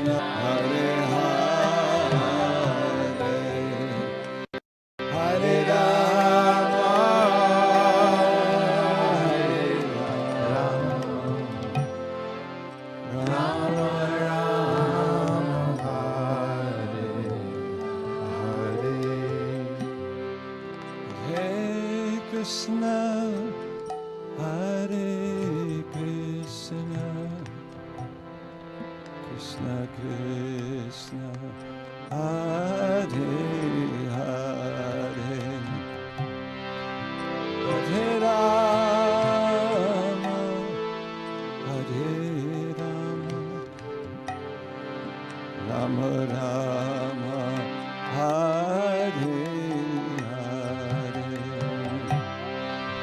Hare Hare Rama, Rama Rama, Hare Hare, Hare Krishna, Hare Krishna, Krishna Krishna, Hare Hare, Hare Rama, Hare Rama, Rama Rama, Hare Hare,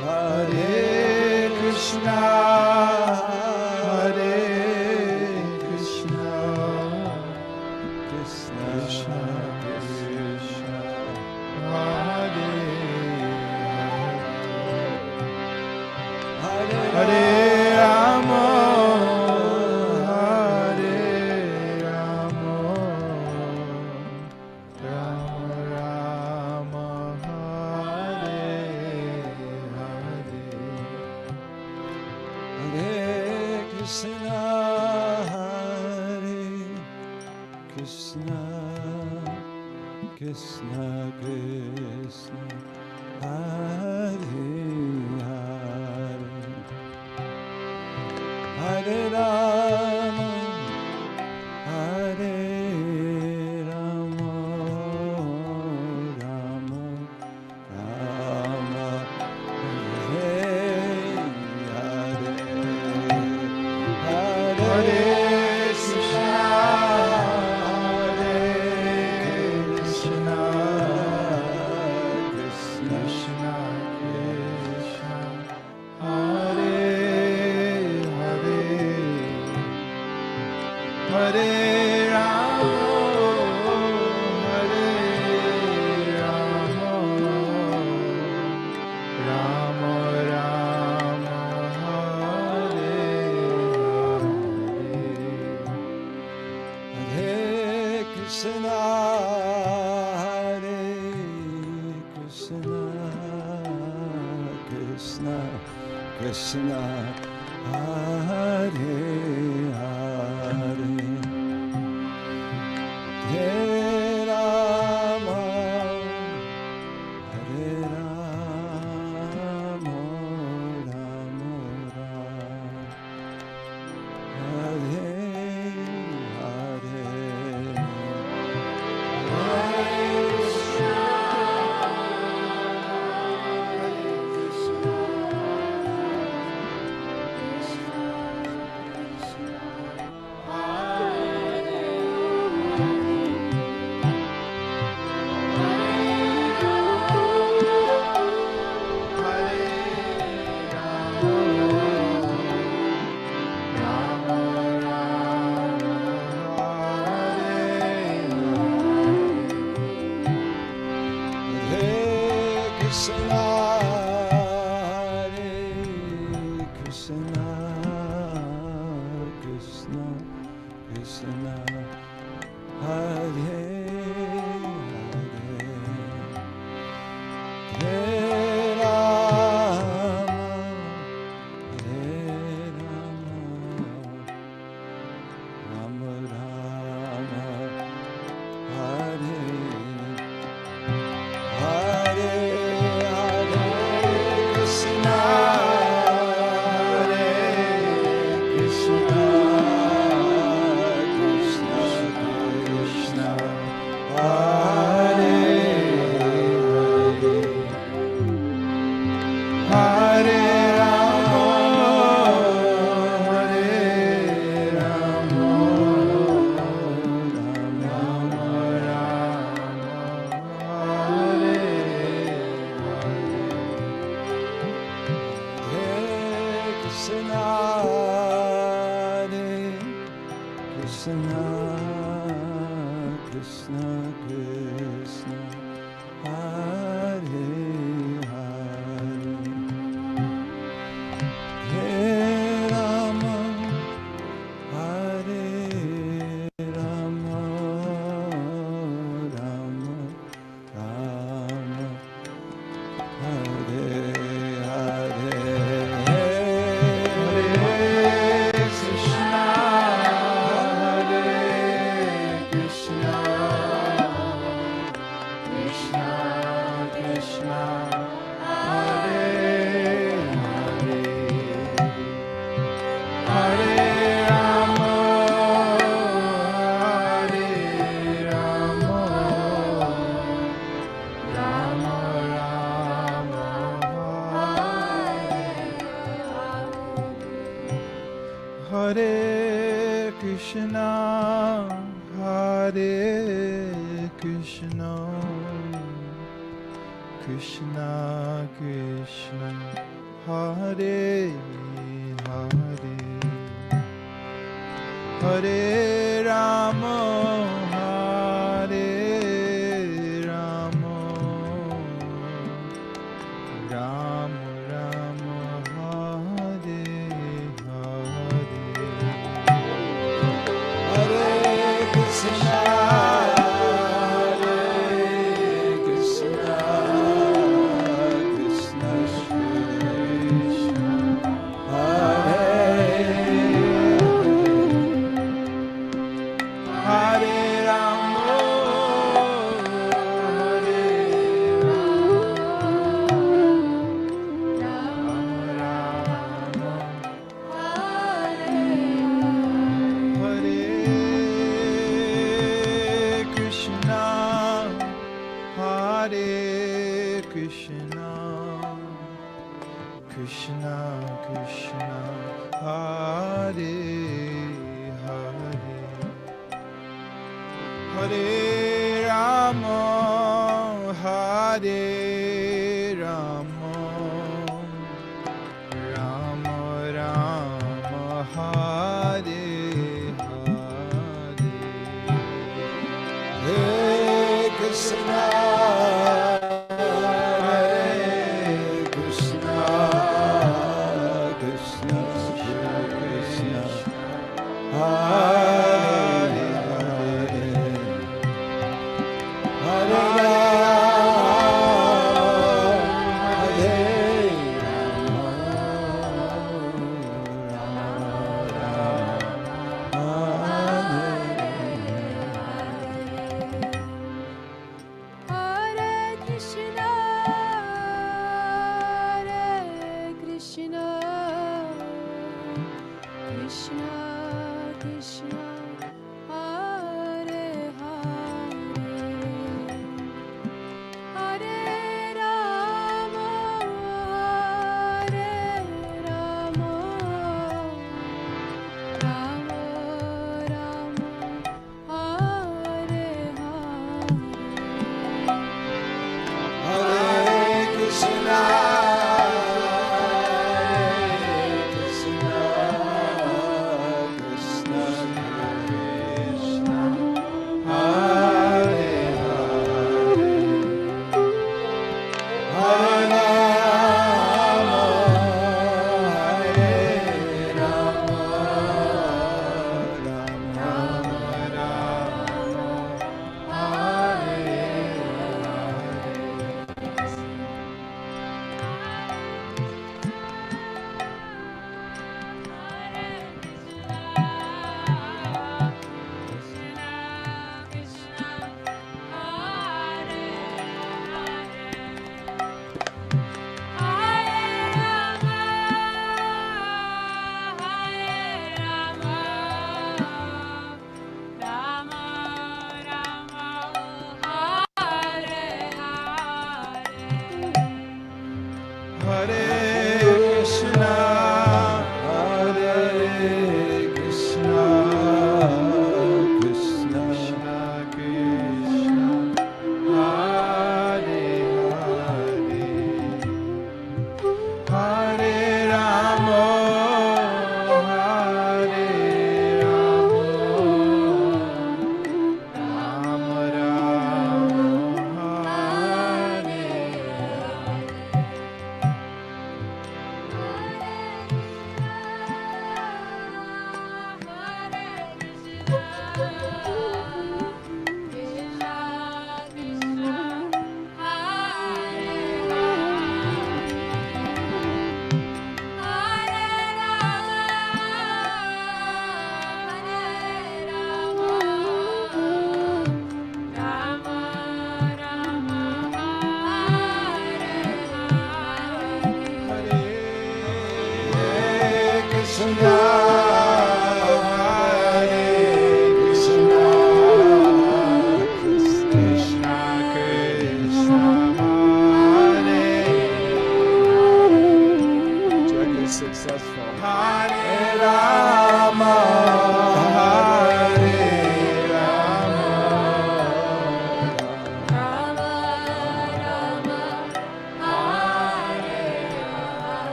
Hare Krishna, Hare Krishna, Krishna Krishna, Hare Hare, Hare Rama, Hare Rama, Rama Rama, Hare Hare, Hare Krishna, Hare Krishna, Krishna Krishna, Hare Hare, Hare Rama, Hare Rama, Rama Rama, Hare Hare, Hare Krishna, Hare Krishna, Krishna Krishna, Hare Hare, Hare Rama, Hare Rama, Rama Rama, Hare Hare, Hare Krishna, Hare Krishna, Krishna Krishna, Hare Hare, Hare Rama, Hare Rama, Rama Rama, Hare Hare, Hare Krishna, Krishna Krishna, Hare Hare, Hare Rama, Hare Rama, Rama Rama, Hare Hare, Hare Krishna, Krishna Krishna, Hare Hare Rama, Hare Rama, Hare Krishna, Hare Krishna, Krishna Krishna, Hare Hare, Hare Rama, Hare Rama, Rama Rama, Hare Hare, Hare Krishna, Hare Krishna, Krishna Krishna, Hare Hare, Hare Rama,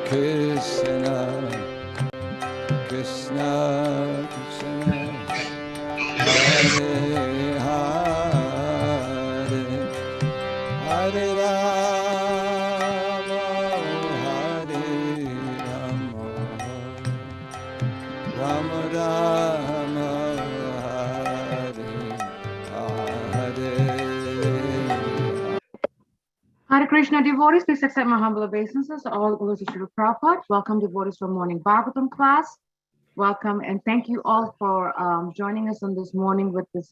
Krishna, Krishna, Krishna, Hare Hare, Hare Rama, Hare Rama, Rama Rama, Hare Hare. Hare Krishna devotees, please accept my humble obeisances. All glories to Srila Prabhupada. Welcome devotees from morning Bhagavatam class. Welcome and thank you all for joining us on this morning with the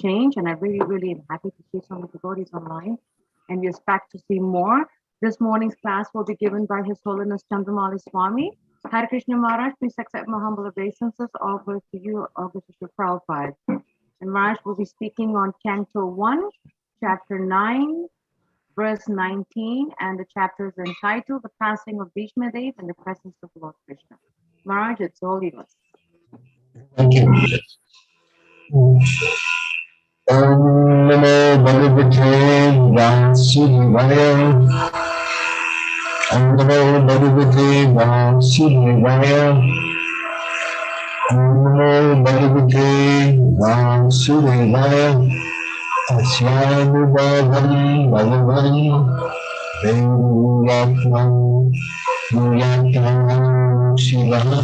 change. And I really am happy to see some of the devotees online. And we expect to see more. This morning's class will be given by His Holiness Candramauli Swami. Hare Krishna Maharaj, please accept my humble obeisances. All glories to you, all glories to Srila Prabhupada. And Maharaj will be speaking on Canto 1, Chapter 9. Verse 19, and the chapter is entitled The Passing of Bhishma Dev in the Presence of Lord Krishna. Maharaj, it's all yours. Thank you. Om Namo Bhagavate Vasudevaya. Om Namo Bhagavate Vasudevaya. Om Namo Bhagavate Vasudevaya. Asyanubhadam Bhagavan Devayatman Muyatman Shivaha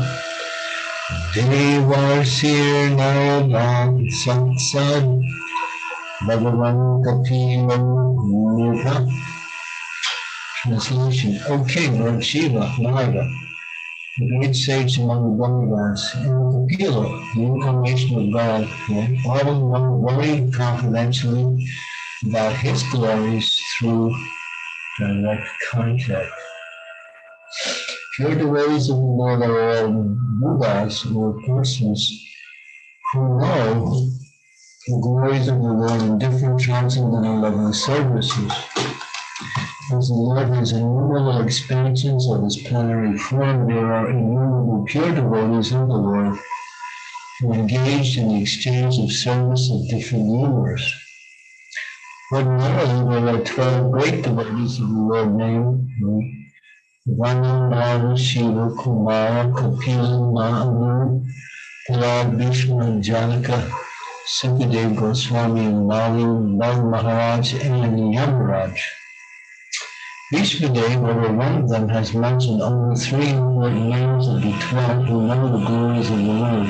Devarsir Naradam Satsad Bhagavan Kapinam Mudha. Translation. O King, Lord Shiva, Narada, the great sage among the demigods, and the Kapila, the incarnation of God, all worry confidentially about his glories through direct contact. Pure devotees of the Lord are all Buddhas or persons who know the glories of the Lord in different transcendental loving services. As the Lord has innumerable expansions of his plenary form, there are innumerable pure devotees of the Lord who are engaged in the exchange of service of different universe. Ordinarily, there are 12 great devotees of the Lord named Vanamana, Shiva, Kumara, Kapila, Mahamu, Prahlad, Bhishma, Janaka, Sukadev, Goswami, Mali, Bal Maharaj, and Yamaraj. Bhishma Dev, over one of them, has mentioned only 3 important names of the 12 who know the glories of the Lord.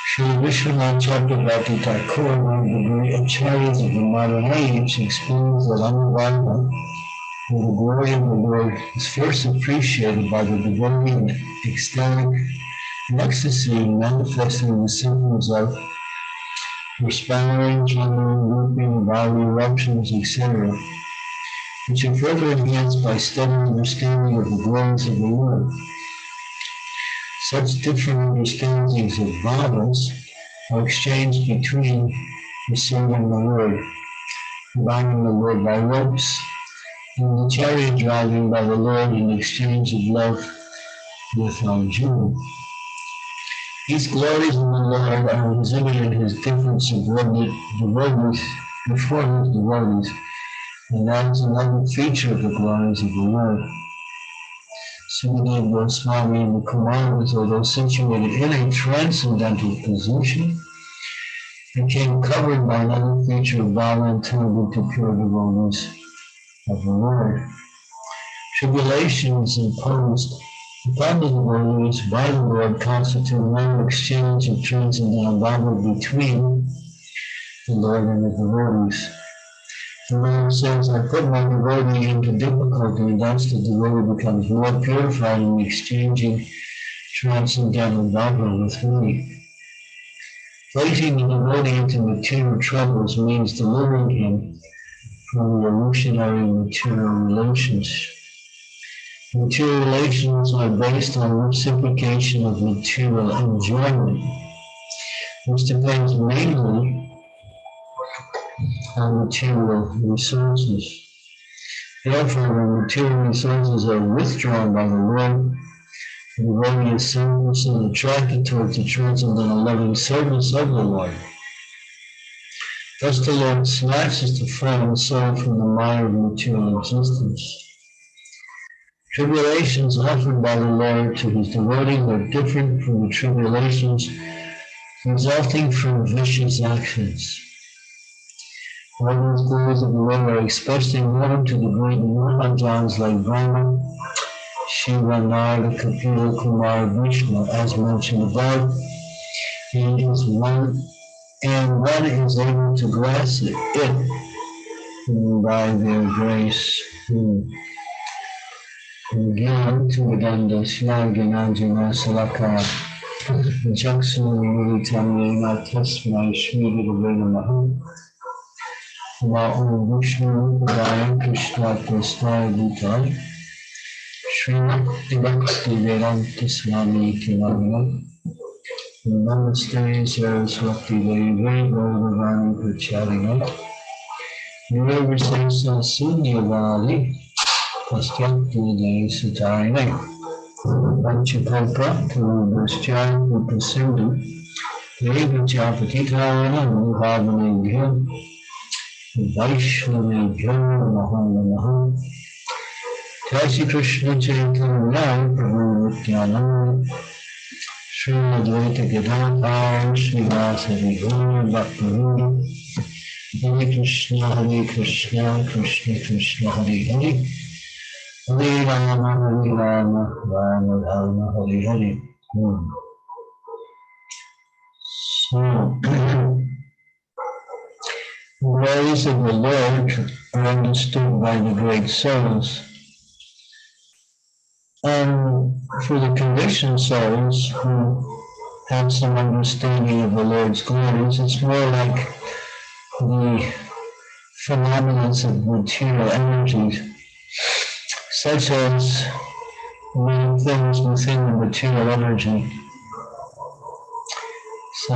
Sri Vishwanath Chakravarti Thakur, one of the great acharyas of the modern age, explains that Anuvada, where the glory of the Lord is first appreciated by the devotee in ecstatic ecstasy, manifesting the symptoms of perspiring, trembling, whooping, body eruptions, etc., which are further enhanced by steady understanding of the glories of the Lord. Such different understandings of bhavas are exchanged between the Son and the Lord, combining the Lord by ropes, and the chariot driving by the Lord in exchange of love with Arjuna. These glories of the Lord are exhibited in his different subordinate devotees before his devotees, and that is another feature of the glories of the Lord. Sukadev Goswami and the Kumaras, although situated in a transcendental position, became covered by another feature of bhava intended to pure devotees of the Lord. Tribulations imposed upon the devotees by the Lord constitute another exchange of transcendental bhava between the Lord and the devotees. The Lord says, I put my devotee into difficulty, and thus the devotee becomes more purified in exchanging transcendental bhava with me. Placing the devotee into material troubles means delivering him from the illusionary material relations. Material relations are based on reciprocation of material enjoyment, which depends mainly on material resources. Therefore, when material resources are withdrawn by the Lord, the devotee is selflessly attracted towards the transcendental loving service of the Lord. Thus the Lord snatches the fallen soul from the mire of material existence. Tribulations offered by the Lord to his devotees are different from the tribulations resulting from vicious actions. All these glories of the Lord are expressed in one to the great Mahajans like Brahma, Shiva, Narada, Kapila, Kumar, Vishnu, as mentioned above. And one is able to grasp it by their grace. Gyan to Vedanda, Smaganajana Salaka, Jackson, Mulitamina, Tasma, Shmidi, Venamaha, Ma'u Vishnu, Raya, Krishna, Krishna, Bhutan, Srimad Bhakti Vedanta Swami Kinamana, Namaste, Saraswati Devi, Bhagavani Pracharya, Nirvisesa Sunyavali, Pastyakti Devi Satarine, Panchakalpa, Purvascha, Upasindhu, Devi Chapatitana, Bhavane Vaishnave Namaha. Jai Shri Krishna Chaitanya Prabhu Nityananda Srimad Advaita Gadadhar Srivasadi Gaura Bhaktivinoda Hare Krishna, Krishna Krishna, Hare Hare, Hare Rama, Rama Rama, Hare Hare. So, the ways of the Lord are understood by the great souls. And for the conditioned souls who have some understanding of the Lord's glories, it's more like the phenomena of material energies, such as many things within the material energy. So,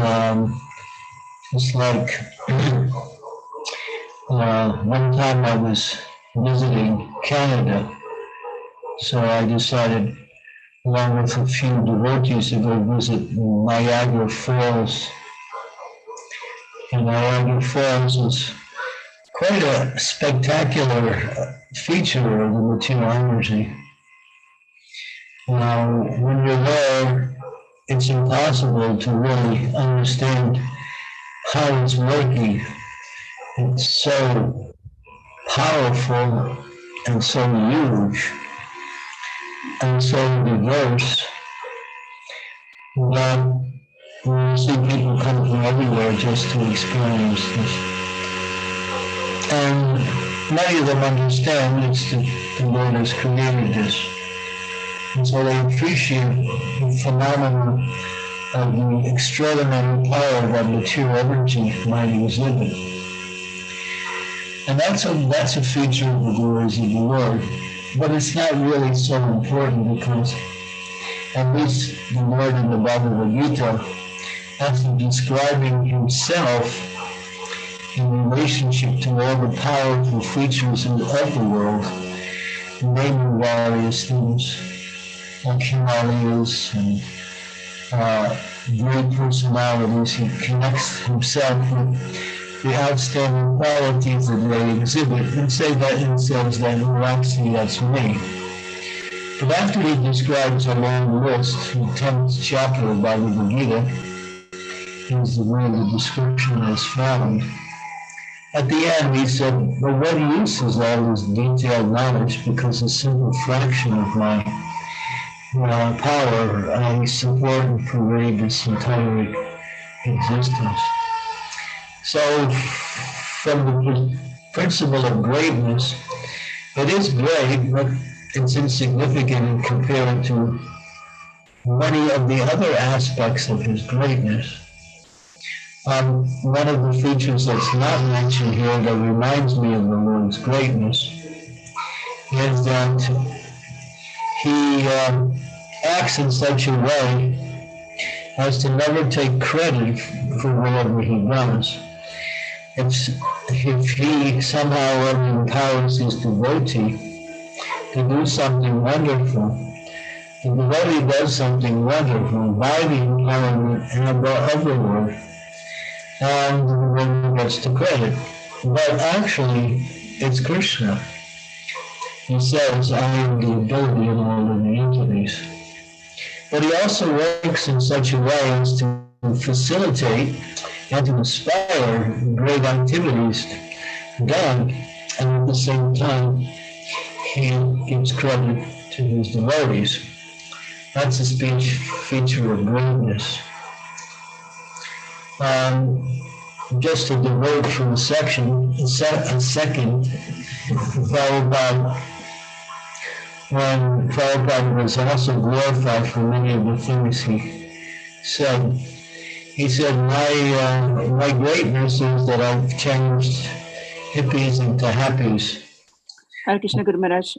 it's like one time I was visiting Canada, so I decided, along with a few devotees, to go visit Niagara Falls. And Niagara Falls is quite a spectacular feature of the material energy. Now, when you're there, it's impossible to really understand how it's working. It's so powerful and so huge and so diverse that we see people come from everywhere just to experience this. And many of them understand it's the Lord has created this. And so they appreciate the phenomenon of the extraordinary power that material energy might exhibit. And that's a feature of the glories of the Lord. But it's not really so important because at least the Lord in the Bhagavad Gita, after describing himself in relationship to all the powerful features of the world, naming various things like Himalayas and great personalities, he connects himself with the outstanding qualities that they exhibit and say that themselves that, well, actually that's me. But after he describes a long list, the 10th chapter of Bhagavad Gita is the way the description is found. At the end he said, well, what use is all this detailed knowledge, because a simple fraction of my power I support and pervade this entire existence. So, from the principle of greatness, it is great, but it's insignificant compared to many of the other aspects of his greatness. One of the features that's not mentioned here that reminds me of the Lord's greatness is that he acts in such a way as to never take credit for whatever he does. If he somehow empowers his devotee to do something wonderful, the devotee does something wonderful by the empowerment of the Lord, and the devotee gets the credit. But actually, it's Krishna. He says, I am the ability, and but he also works in such a way as to facilitate and to inspire great activities done, and at the same time, he gives credit to his devotees. That's a feature of greatness. Just to devote from a second, Prabhupada, when Prabhupada was also glorified for many of the things he said, my greatness is that I've changed hippies into happies. Hare Krishna Guru Maharaj.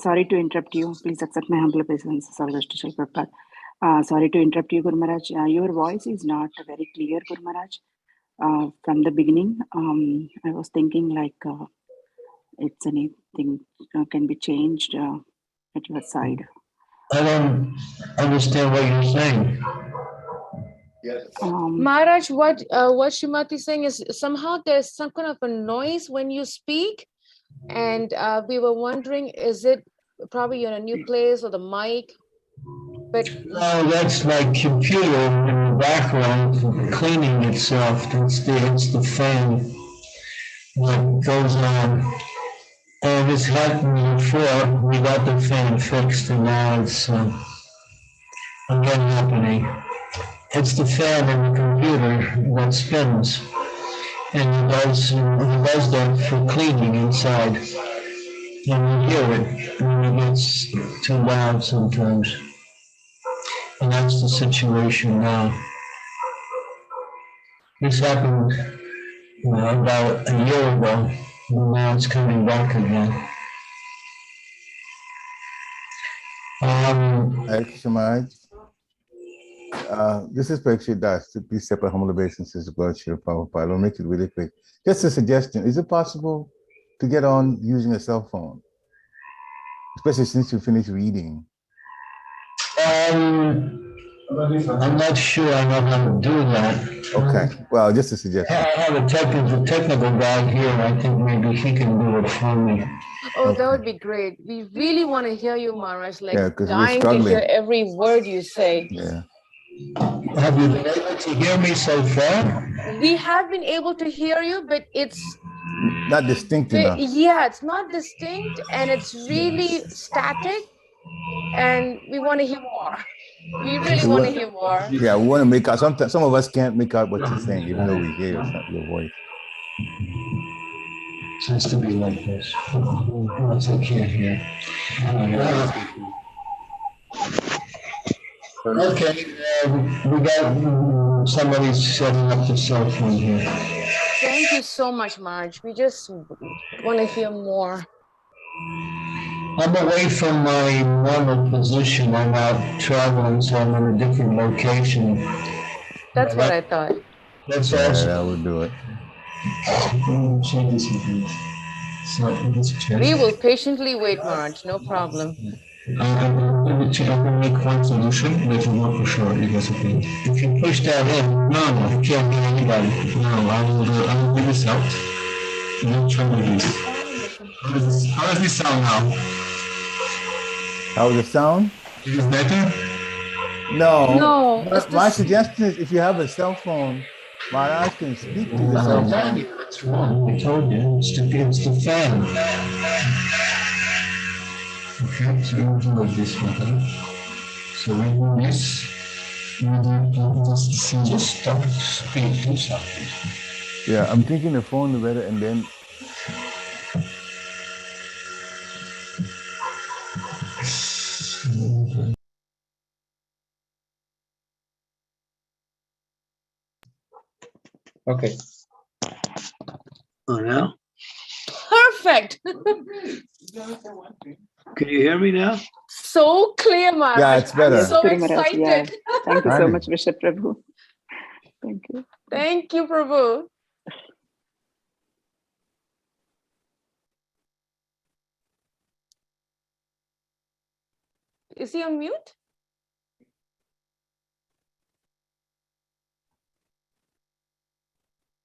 Sorry to interrupt you. Please accept my humble obeisance. Sarvashtra Prabhupada. Sorry to interrupt you, Guru Maharaj. Your voice is not very clear, Guru Maharaj. From the beginning, I was thinking like it's anything can be changed at your side. I don't understand what you're saying. Maharaj, what Srimati is saying is somehow there's some kind of a noise when you speak, and we were wondering, is it probably you're in a new place or the mic? But no, that's my computer in the background cleaning itself. It's the fan that goes on. And it's happened before. We got the fan fixed, and now it's again happening. It's the fan in the computer that spins, and it does that for cleaning inside. And we hear it when it gets too loud sometimes. And that's the situation now. This happened about a year ago, and now it's coming back again. Hare Krishna Maharaj. This is Parikshit Das. Please separate humble obeisances of God, Srila Prabhupada. I'll make it really quick. Just a suggestion. Is it possible to get on using a cell phone? Especially since you finished reading. I'm not sure I know how to do that. Okay. Well, just a suggestion. I have a technical guy here. I think maybe he can do it for me. oh, that would be great. We really want to hear you, Maharaj. Like Yeah, 'cause we're dying to struggling. hear every word you say. Yeah. Have you been able to hear me so far? We have been able to hear you, but it's Not distinct enough. yeah, it's not distinct, and it's really static, and we want to hear more. We really want to hear more. Yeah, we want to make out. Some of us can't make out what you're saying, even though we hear your voice. It has to be like this. Else I can't hear. Okay, we got somebody setting up the cell phone here. Thank you so much, Marge. We just want to hear more. I'm away from my normal position. I'm out traveling, so I'm in a different location. That's what I thought. That's Yeah, awesome. that would do it. We will patiently wait, Marge. No problem. I'm going to make one solution, which will work for sure. If you push that in, no, I can't hear anybody. No, I will do this out. No trouble. How does this sound now? How does it sound? Is this better? No. No, But my suggestion is if you have a cell phone, Maharaj can speak to the cell phone. That's wrong. I told you. It's the fan. Okay, so we'll do like this one. So we do this. Just don't speak. Do something. Yeah, I'm thinking the phone is better, and then Okay. Oh, now? perfect. Can you hear me now? So clear, Marge. Yeah, it's better. I'm so Guru Maharaj, excited. yeah. Thank you so Right. much, Bishop Prabhu. Thank you. Thank you, Prabhu. Is he on mute?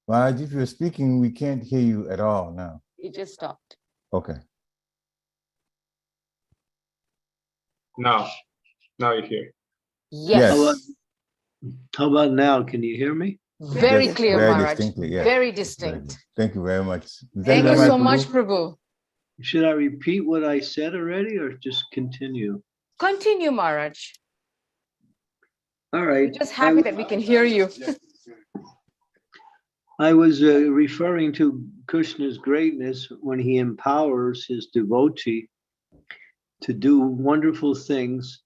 Maharaj, if you're speaking, we can't hear you at all now. He just stopped. Okay. Now you're here. Yes. How about now? Can you hear me? Very Yes, clear, very Maharaj. distinctly, yes. Very Very distinct. good. Thank you very much. Is that Thank you all right, so much, Prabhu? Prabhu. Should I repeat what I said already or just continue? Continue, Maharaj. All We're right. just happy that we can hear you. I was referring to Krishna's greatness when he empowers his devotee to do wonderful things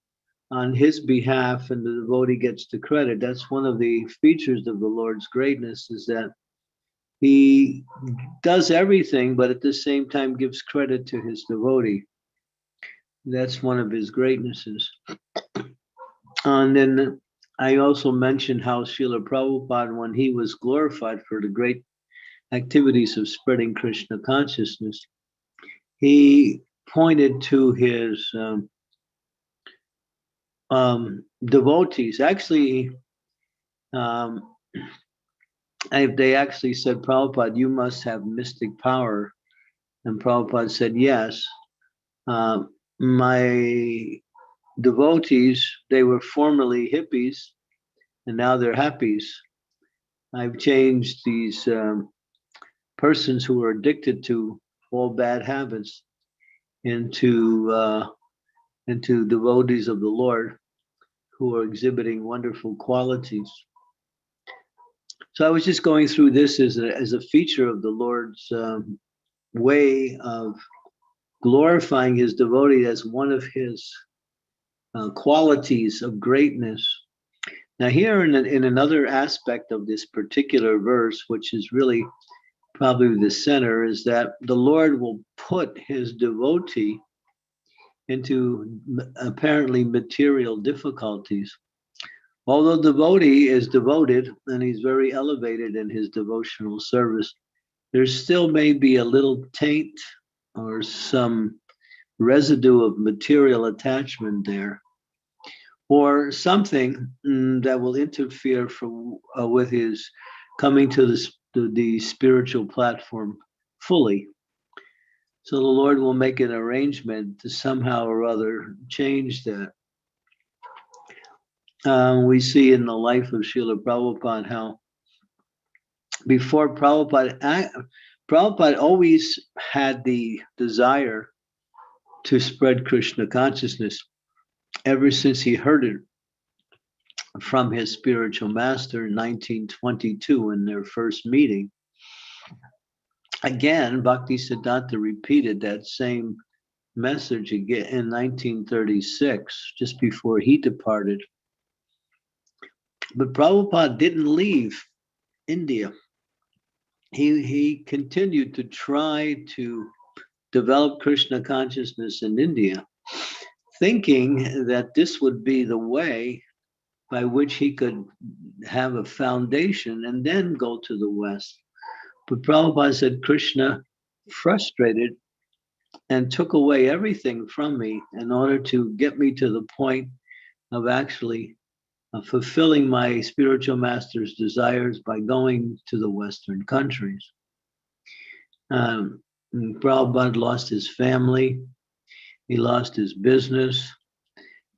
on his behalf, and the devotee gets the credit. That's one of the features of the Lord's greatness, is that he does everything, but at the same time gives credit to his devotee. That's one of his greatnesses. And then I also mentioned how Srila Prabhupada, when he was glorified for the great activities of spreading Krishna consciousness, he pointed to his devotees. Actually, they actually said, Prabhupada, you must have mystic power. And Prabhupada said, yes. My devotees, they were formerly hippies, and now they're happies. I've changed these persons who are addicted to all bad habits into devotees of the Lord who are exhibiting wonderful qualities. So I was just going through this as a feature of the Lord's way of glorifying his devotee as one of his qualities of greatness. Now here in another aspect of this particular verse, which is really probably the center, is that the Lord will put his devotee into apparently material difficulties. Although devotee is devoted and he's very elevated in his devotional service, there still may be a little taint or some residue of material attachment there, or something that will interfere with his coming to the spiritual platform fully. So the Lord will make an arrangement to somehow or other change that. We see in the life of Srila Prabhupada how before Prabhupada always had the desire to spread Krishna consciousness ever since he heard it from his spiritual master in 1922 in their first meeting. Again, Bhaktisiddhanta repeated that same message again in 1936, just before he departed. But Prabhupada didn't leave India. He continued to try to develop Krishna consciousness in India, thinking that this would be the way by which he could have a foundation and then go to the West. But Prabhupada said, Krishna frustrated and took away everything from me in order to get me to the point of actually fulfilling my spiritual master's desires by going to the Western countries. Prabhupada lost his family, he lost his business,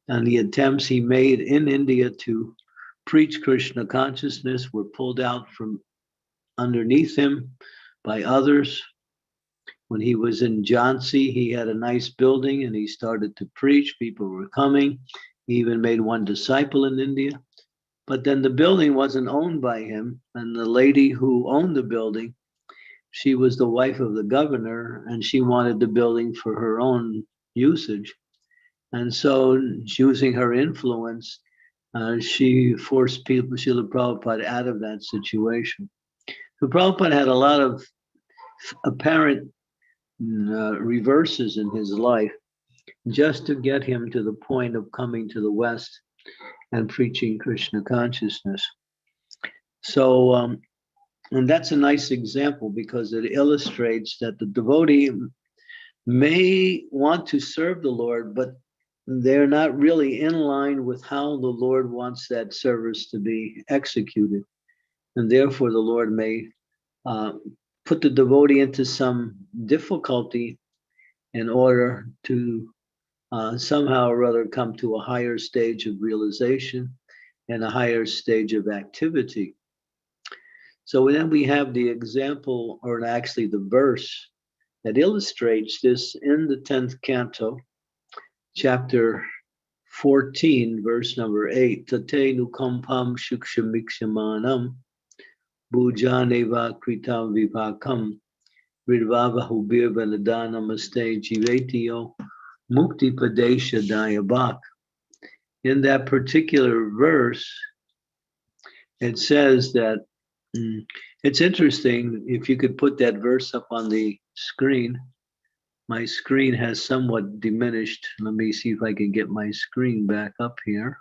and the attempts he made in India to preach Krishna consciousness were pulled out from underneath him by others. When he was in Jhansi, he had a nice building and he started to preach. People were coming. He even made one disciple in India. But then the building wasn't owned by him. And the lady who owned the building, she was the wife of the governor, and she wanted the building for her own usage. And so, using her influence, she forced people, Srila Prabhupada, out of that situation. So Prabhupada had a lot of apparent reverses in his life just to get him to the point of coming to the West and preaching Krishna consciousness. So, and that's a nice example because it illustrates that the devotee may want to serve the Lord, but they're not really in line with how the Lord wants that service to be executed. And therefore the Lord may put the devotee into some difficulty in order to somehow or other come to a higher stage of realization and a higher stage of activity. So then we have the example, or actually the verse that illustrates this in the 10th canto, chapter 14, verse number 8. Tate nukampam shukshamikshamanam bhujaneva kritam vipakam ridvavahu birvanada namaste jivetio mukti padesha dayabak. In that particular verse, it says that it's interesting. If you could put that verse up on the screen. My screen has somewhat diminished. Let me see if I can get my screen back up here.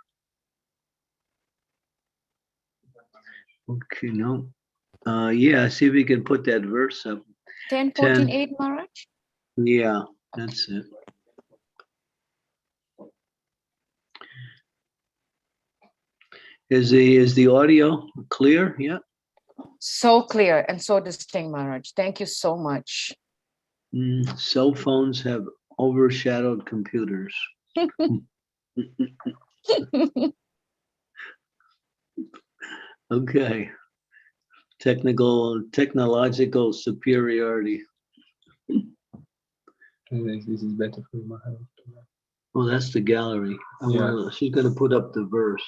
Okay, no. Yeah, see if we can put that verse up. 10:14:8, Maharaj. Yeah, that's it. Is the audio clear? Yeah. So clear and so distinct, Maharaj. Thank you so much. Cell phones have overshadowed computers. Okay. Technological superiority. This is better for Maharaj. Well, that's the gallery. Yeah. Well, she's going to put up the verse.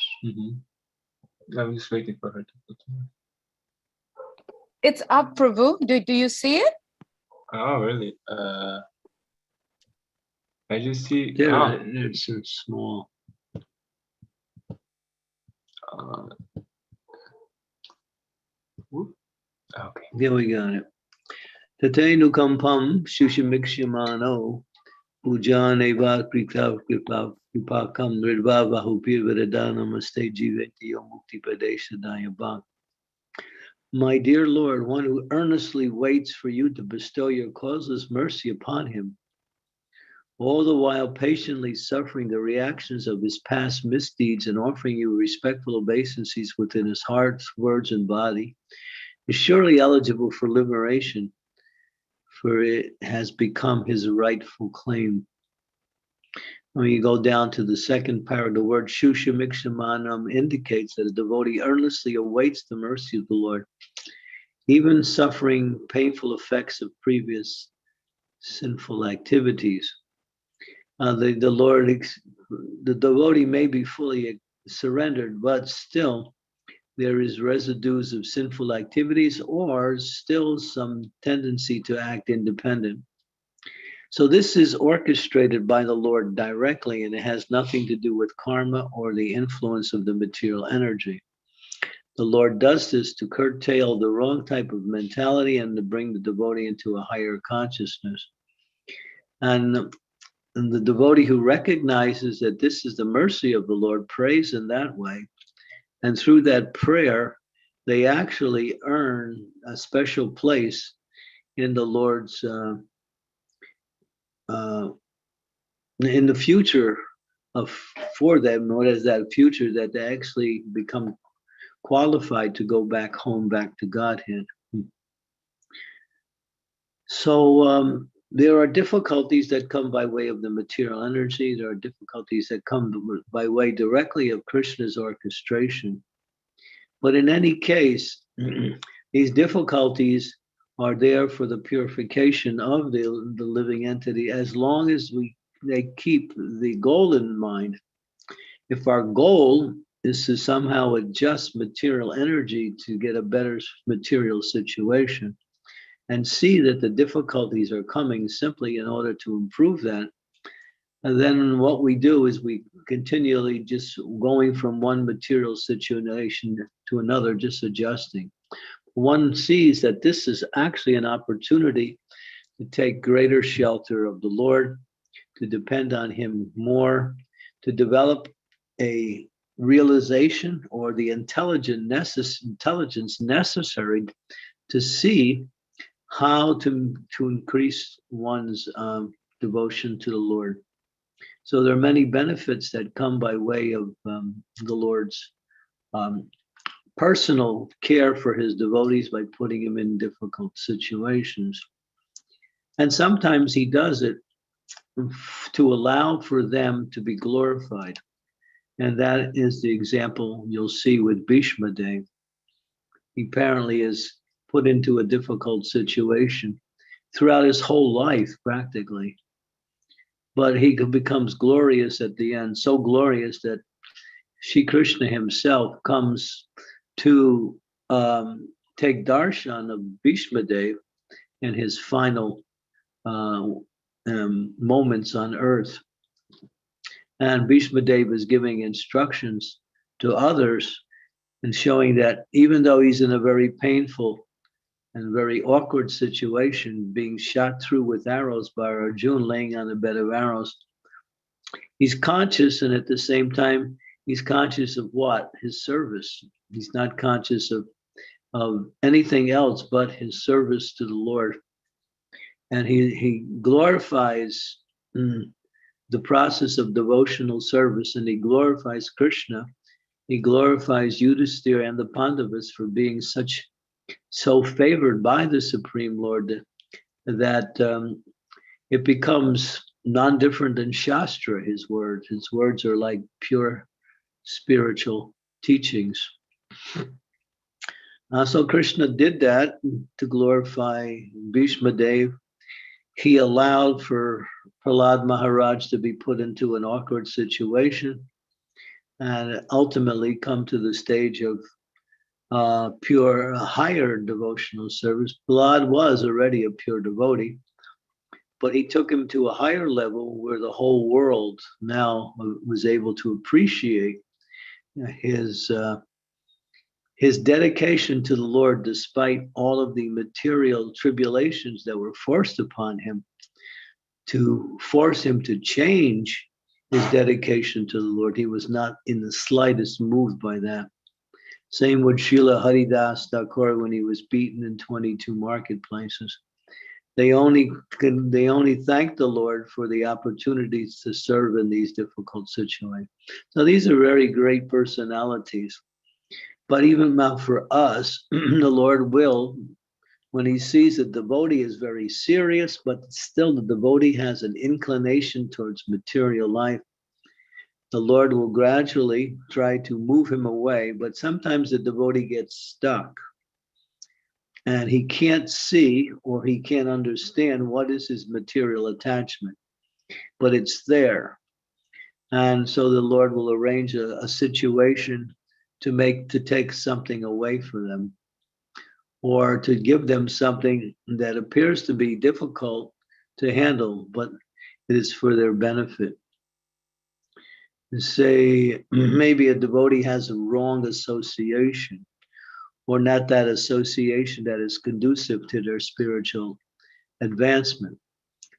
I'm just waiting for her to put it. It's up, Prabhu. Do you see it? Oh, really? I just see. There, it's small. Okay. There we got it. Tate nukampam shushamikshamano Ujane krita kripakam ridvavahu pirvadana namaste jivetiyo mukti padesha dayabak. My dear Lord, one who earnestly waits for you to bestow your causeless mercy upon him, all the while patiently suffering the reactions of his past misdeeds and offering you respectful obeisances within his heart, words, and body, is surely eligible for liberation, for it has become his rightful claim. When you go down to the second paragraph, the word shushamikshamanam indicates that a devotee earnestly awaits the mercy of the Lord, even suffering painful effects of previous sinful activities. The devotee may be fully surrendered, but still there is residues of sinful activities or still some tendency to act independent. So this is orchestrated by the Lord directly, and it has nothing to do with karma or the influence of the material energy. The Lord does this to curtail the wrong type of mentality and to bring the devotee into a higher consciousness. And the devotee who recognizes that this is the mercy of the Lord prays in that way. And through that prayer, they actually earn a special place in the Lord's in the future for them. What is that future? That they actually become qualified to go back home, back to Godhead. So there are difficulties that come by way of the material energy. There are difficulties that come by way directly of Krishna's orchestration. But in any case, these difficulties are there for the purification of the living entity, as long as they keep the goal in mind. If our goal is to somehow adjust material energy to get a better material situation, and see that the difficulties are coming simply in order to improve that, and then what we do is we continually just going from one material situation to another, just adjusting. One sees that this is actually an opportunity to take greater shelter of the Lord, to depend on him more, to develop a realization or the intelligence necessary to see how to increase one's devotion to the Lord. So there are many benefits that come by way of the Lord's personal care for his devotees by putting him in difficult situations. And sometimes he does it to allow for them to be glorified. And that is the example you'll see with Bhishma Dev. He apparently is put into a difficult situation throughout his whole life, practically. But he becomes glorious at the end, so glorious that Shri Krishna himself comes to take darshan of Bhishma Dev in his final moments on earth. And Bhishma Dev is giving instructions to others and showing that even though he's in a very painful and very awkward situation, being shot through with arrows by Arjuna, laying on a bed of arrows, he's conscious, and at the same time, he's conscious of what? His service. He's not conscious of anything else but his service to the Lord. And he glorifies the process of devotional service, and he glorifies Krishna. He glorifies Yudhisthira and the Pandavas for being so favored by the Supreme Lord that it becomes non-different than Shastra, his words. His words are like pure spiritual teachings. So Krishna did that to glorify Bhishma Dev. He allowed for Prahlad Maharaj to be put into an awkward situation and ultimately come to the stage of pure, higher devotional service. Prahlad was already a pure devotee, but he took him to a higher level where the whole world now was able to appreciate his dedication to the Lord, despite all of the material tribulations that were forced upon him, to force him to change his dedication to the Lord. He was not in the slightest moved by that. Same with Srila Haridas Thakur when he was beaten in 22 marketplaces. They only thanked the Lord for the opportunities to serve in these difficult situations. So these are very great personalities. But even now for us, the Lord will, when he sees a devotee is very serious, but still the devotee has an inclination towards material life, the Lord will gradually try to move him away. But sometimes the devotee gets stuck and he can't see or he can't understand what is his material attachment, but it's there. And so the Lord will arrange a situation to take something away from them, or to give them something that appears to be difficult to handle, but it is for their benefit. Say maybe a devotee has a wrong association, or not that association that is conducive to their spiritual advancement.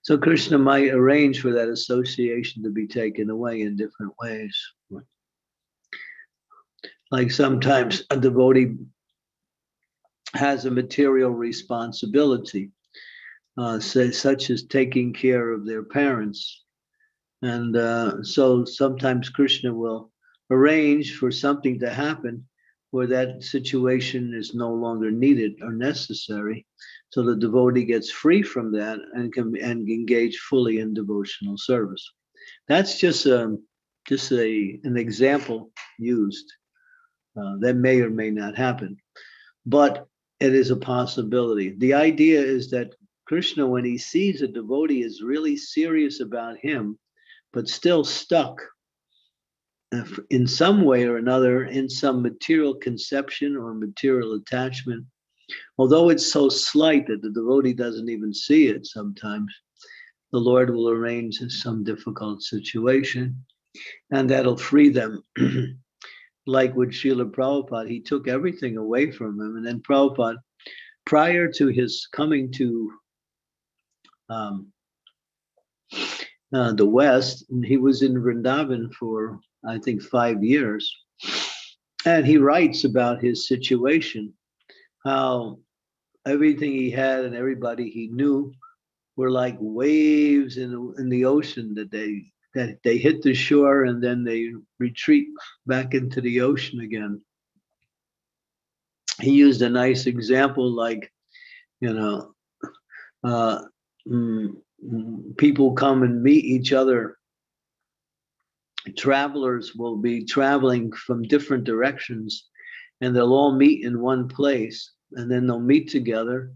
So Krishna might arrange for that association to be taken away in different ways. Like sometimes a devotee has a material responsibility, such as taking care of their parents. And so sometimes Krishna will arrange for something to happen where that situation is no longer needed or necessary. So the devotee gets free from that and can engage fully in devotional service. That's just an example used. That may or may not happen, but it is a possibility. The idea is that Krishna, when he sees a devotee is really serious about him, but still stuck in some way or another in some material conception or material attachment, although it's so slight that the devotee doesn't even see it sometimes, the Lord will arrange some difficult situation and that'll free them. Like with Srila Prabhupada, he took everything away from him. And then Prabhupada, prior to his coming to the West, he was in Vrindavan for, I think, 5 years. And he writes about his situation, how everything he had and everybody he knew were like waves in the ocean that they hit the shore and then they retreat back into the ocean again. He used a nice example like, people come and meet each other. Travelers will be traveling from different directions, and they'll all meet in one place, and then they'll meet together,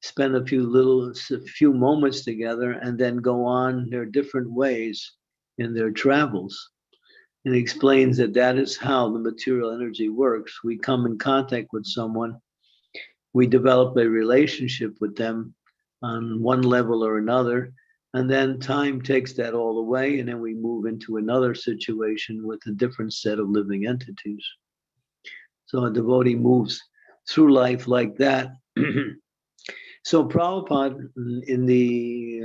spend a few moments together, and then go on their different ways in their travels. And he explains that that is how the material energy works. We come in contact with someone, we develop a relationship with them on one level or another, and then time takes that all away, and then we move into another situation with a different set of living entities. So a devotee moves through life like that. So Prabhupada in the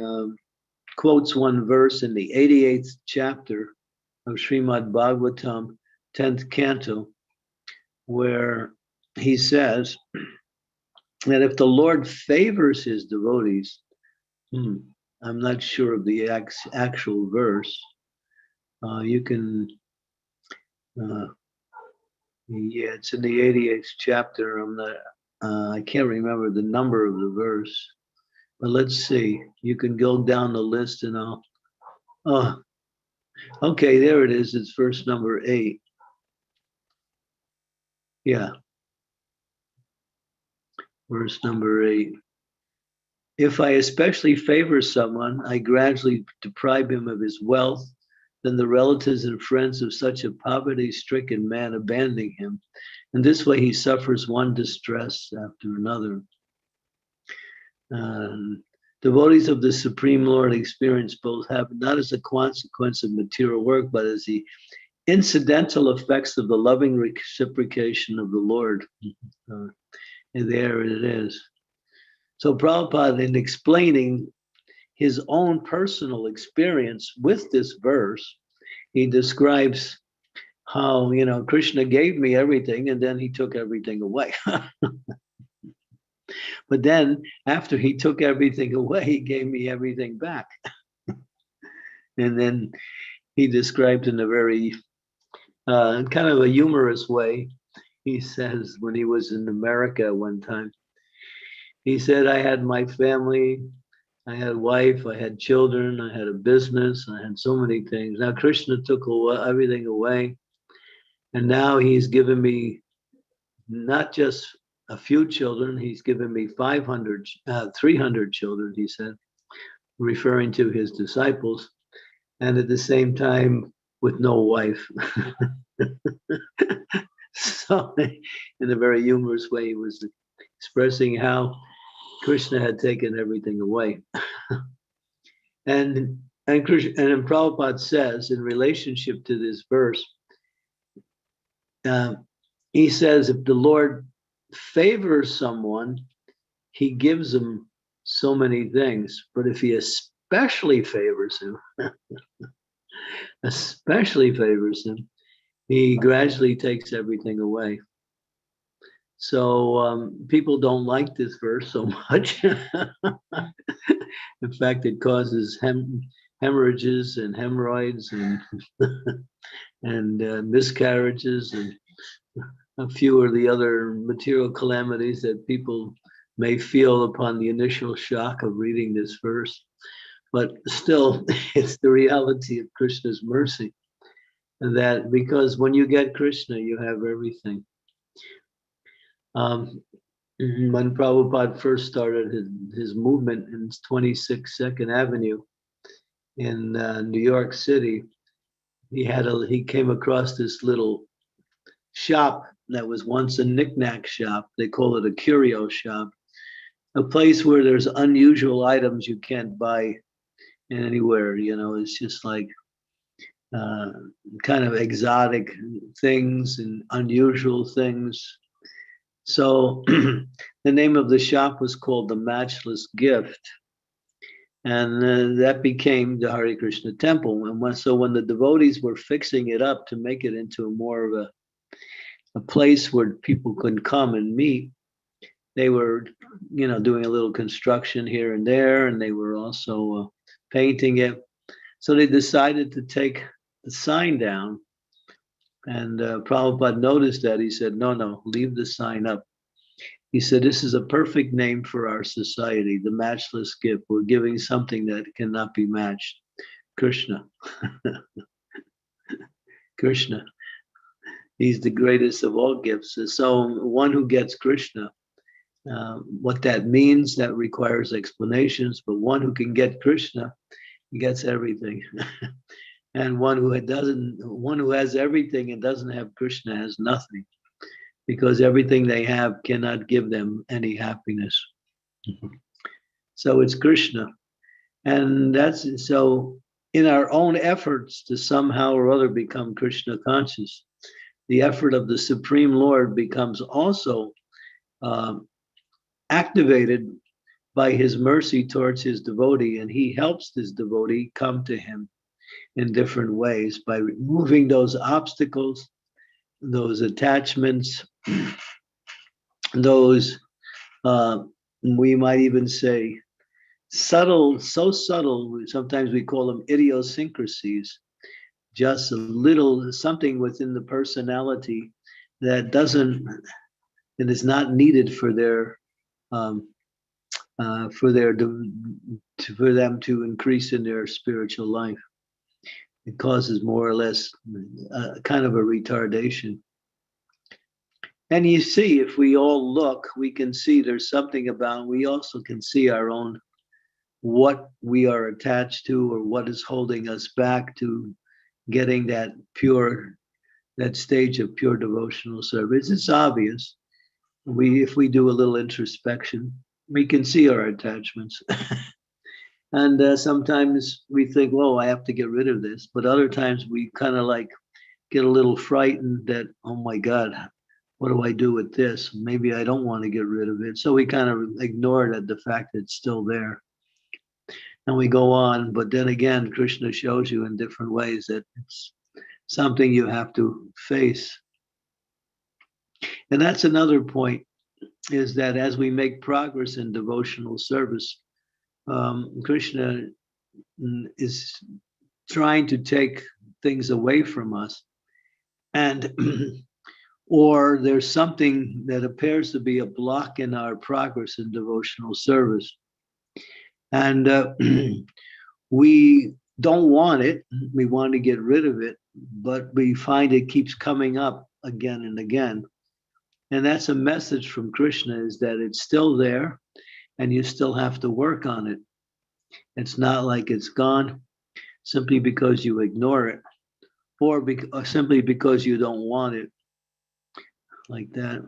quotes one verse in the 88th chapter of Srimad Bhagavatam, 10th canto, where he says that if the Lord favors his devotees, I'm not sure of the actual verse. You can, yeah, it's in the 88th chapter. I can't remember the number of the verse, but let's see. You can go down the list and okay, there it is. It's verse number 8. Yeah. Verse number 8. If I especially favor someone, I gradually deprive him of his wealth, then the relatives and friends of such a poverty-stricken man abandoning him. And this way he suffers one distress after another. Devotees of the Supreme Lord experience both happen not as a consequence of material work, but as the incidental effects of the loving reciprocation of the Lord. And there it is. So Prabhupada, in explaining his own personal experience with this verse, he describes how, Krishna gave me everything and then he took everything away. But then after he took everything away, he gave me everything back. And then he described in a very kind of a humorous way. He says when he was in America one time, he said, I had my family, I had a wife, I had children, I had a business, I had so many things. Now Krishna took everything away. And now he's given me not just a few children, he's given me 300 children, he said, referring to his disciples. And at the same time, with no wife. So in a very humorous way, he was expressing how Krishna had taken everything away. And Prabhupada says in relationship to this verse, he says if the Lord favors someone, he gives them so many things. But if he especially favors him, he gradually takes everything away. So people don't like this verse so much. In fact, it causes hemorrhages and hemorrhoids and miscarriages and a few of the other material calamities that people may feel upon the initial shock of reading this verse. But still, it's the reality of Krishna's mercy. That because when you get Krishna, you have everything. When Prabhupada first started his movement in 26 2nd Avenue in New York City, he came across this little shop that was once a knick-knack shop. They call it a curio shop, a place where there's unusual items you can't buy anywhere. It's just like kind of exotic things and unusual things. So the name of the shop was called the Matchless Gift. And that became the Hare Krishna temple. And when the devotees were fixing it up to make it into more of a place where people could come and meet, they were, doing a little construction here and there, and they were also painting it. So they decided to take the sign down. And Prabhupada noticed that. He said, no, leave the sign up. He said, this is a perfect name for our society, the matchless gift. We're giving something that cannot be matched. Krishna. Krishna. He's the greatest of all gifts. So one who gets Krishna, what that means, that requires explanations, but one who can get Krishna gets everything. And one who has everything and doesn't have Krishna has nothing, because everything they have cannot give them any happiness. So it's Krishna. And that's so in our own efforts to somehow or other become Krishna conscious, the effort of the Supreme Lord becomes also activated by his mercy towards his devotee, and he helps his devotee come to him in different ways by removing those obstacles, those attachments, those, we might even say, subtle, so subtle, sometimes we call them idiosyncrasies, just a little something within the personality that is not needed for them to increase in their spiritual life. It causes more or less kind of a retardation. And you see, if we all look, we can see there's something about, we also can see our own, what we are attached to or what is holding us back to getting that stage of pure devotional service. It's obvious. If we do a little introspection, we can see our attachments. And sometimes we think, whoa, I have to get rid of this. But other times we kind of like get a little frightened that, oh my God, what do I do with this? Maybe I don't want to get rid of it. So we kind of ignore the fact that it's still there. And we go on. But then again, Krishna shows you in different ways that it's something you have to face. And that's another point, is that as we make progress in devotional service, Krishna is trying to take things away from us, and or there's something that appears to be a block in our progress in devotional service, and we don't want it. We want to get rid of it, but we find it keeps coming up again and again. And that's a message from Krishna, is that it's still there and you still have to work on it. It's not like it's gone simply because you ignore it, or simply because you don't want it, like that.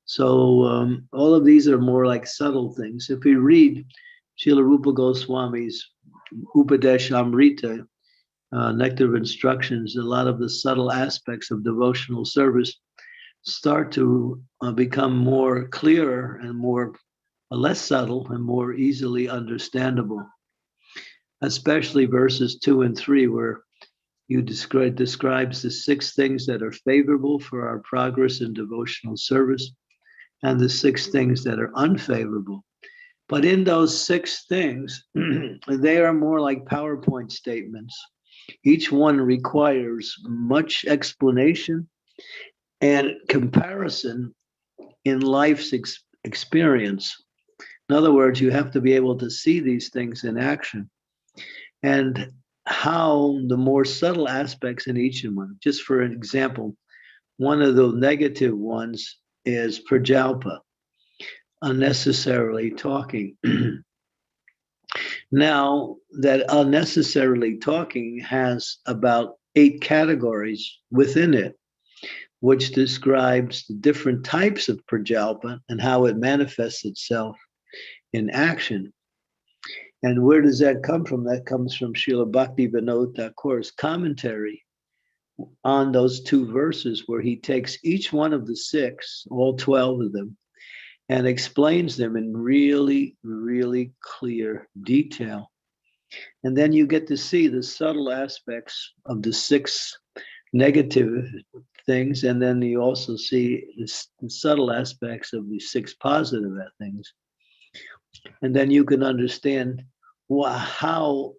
So all of these are more like subtle things. If we read Srila Rupa Goswami's Upadeshamrita, Nectar of Instructions, a lot of the subtle aspects of devotional service start to become more clearer and less subtle and more easily understandable, especially verses 2 and 3, where you describes the 6 things that are favorable for our progress in devotional service and the 6 things that are unfavorable. But in those 6 things, they are more like PowerPoint statements. Each one requires much explanation and comparison in life's experience. In other words, you have to be able to see these things in action, and how the more subtle aspects in each one. Just for an example, one of the negative ones is prajalpa, unnecessarily talking. Now, that unnecessarily talking has about 8 categories within it, which describes the different types of prajalpa and how it manifests itself in action. And where does that come from? That comes from Srila Bhakti Vinod Thakur's commentary on those 2 verses, where he takes each one of the 6, all 12 of them, and explains them in really, really clear detail. And then you get to see the subtle aspects of the 6 negative things, and then you also see the subtle aspects of the 6 positive things. And then you can understand how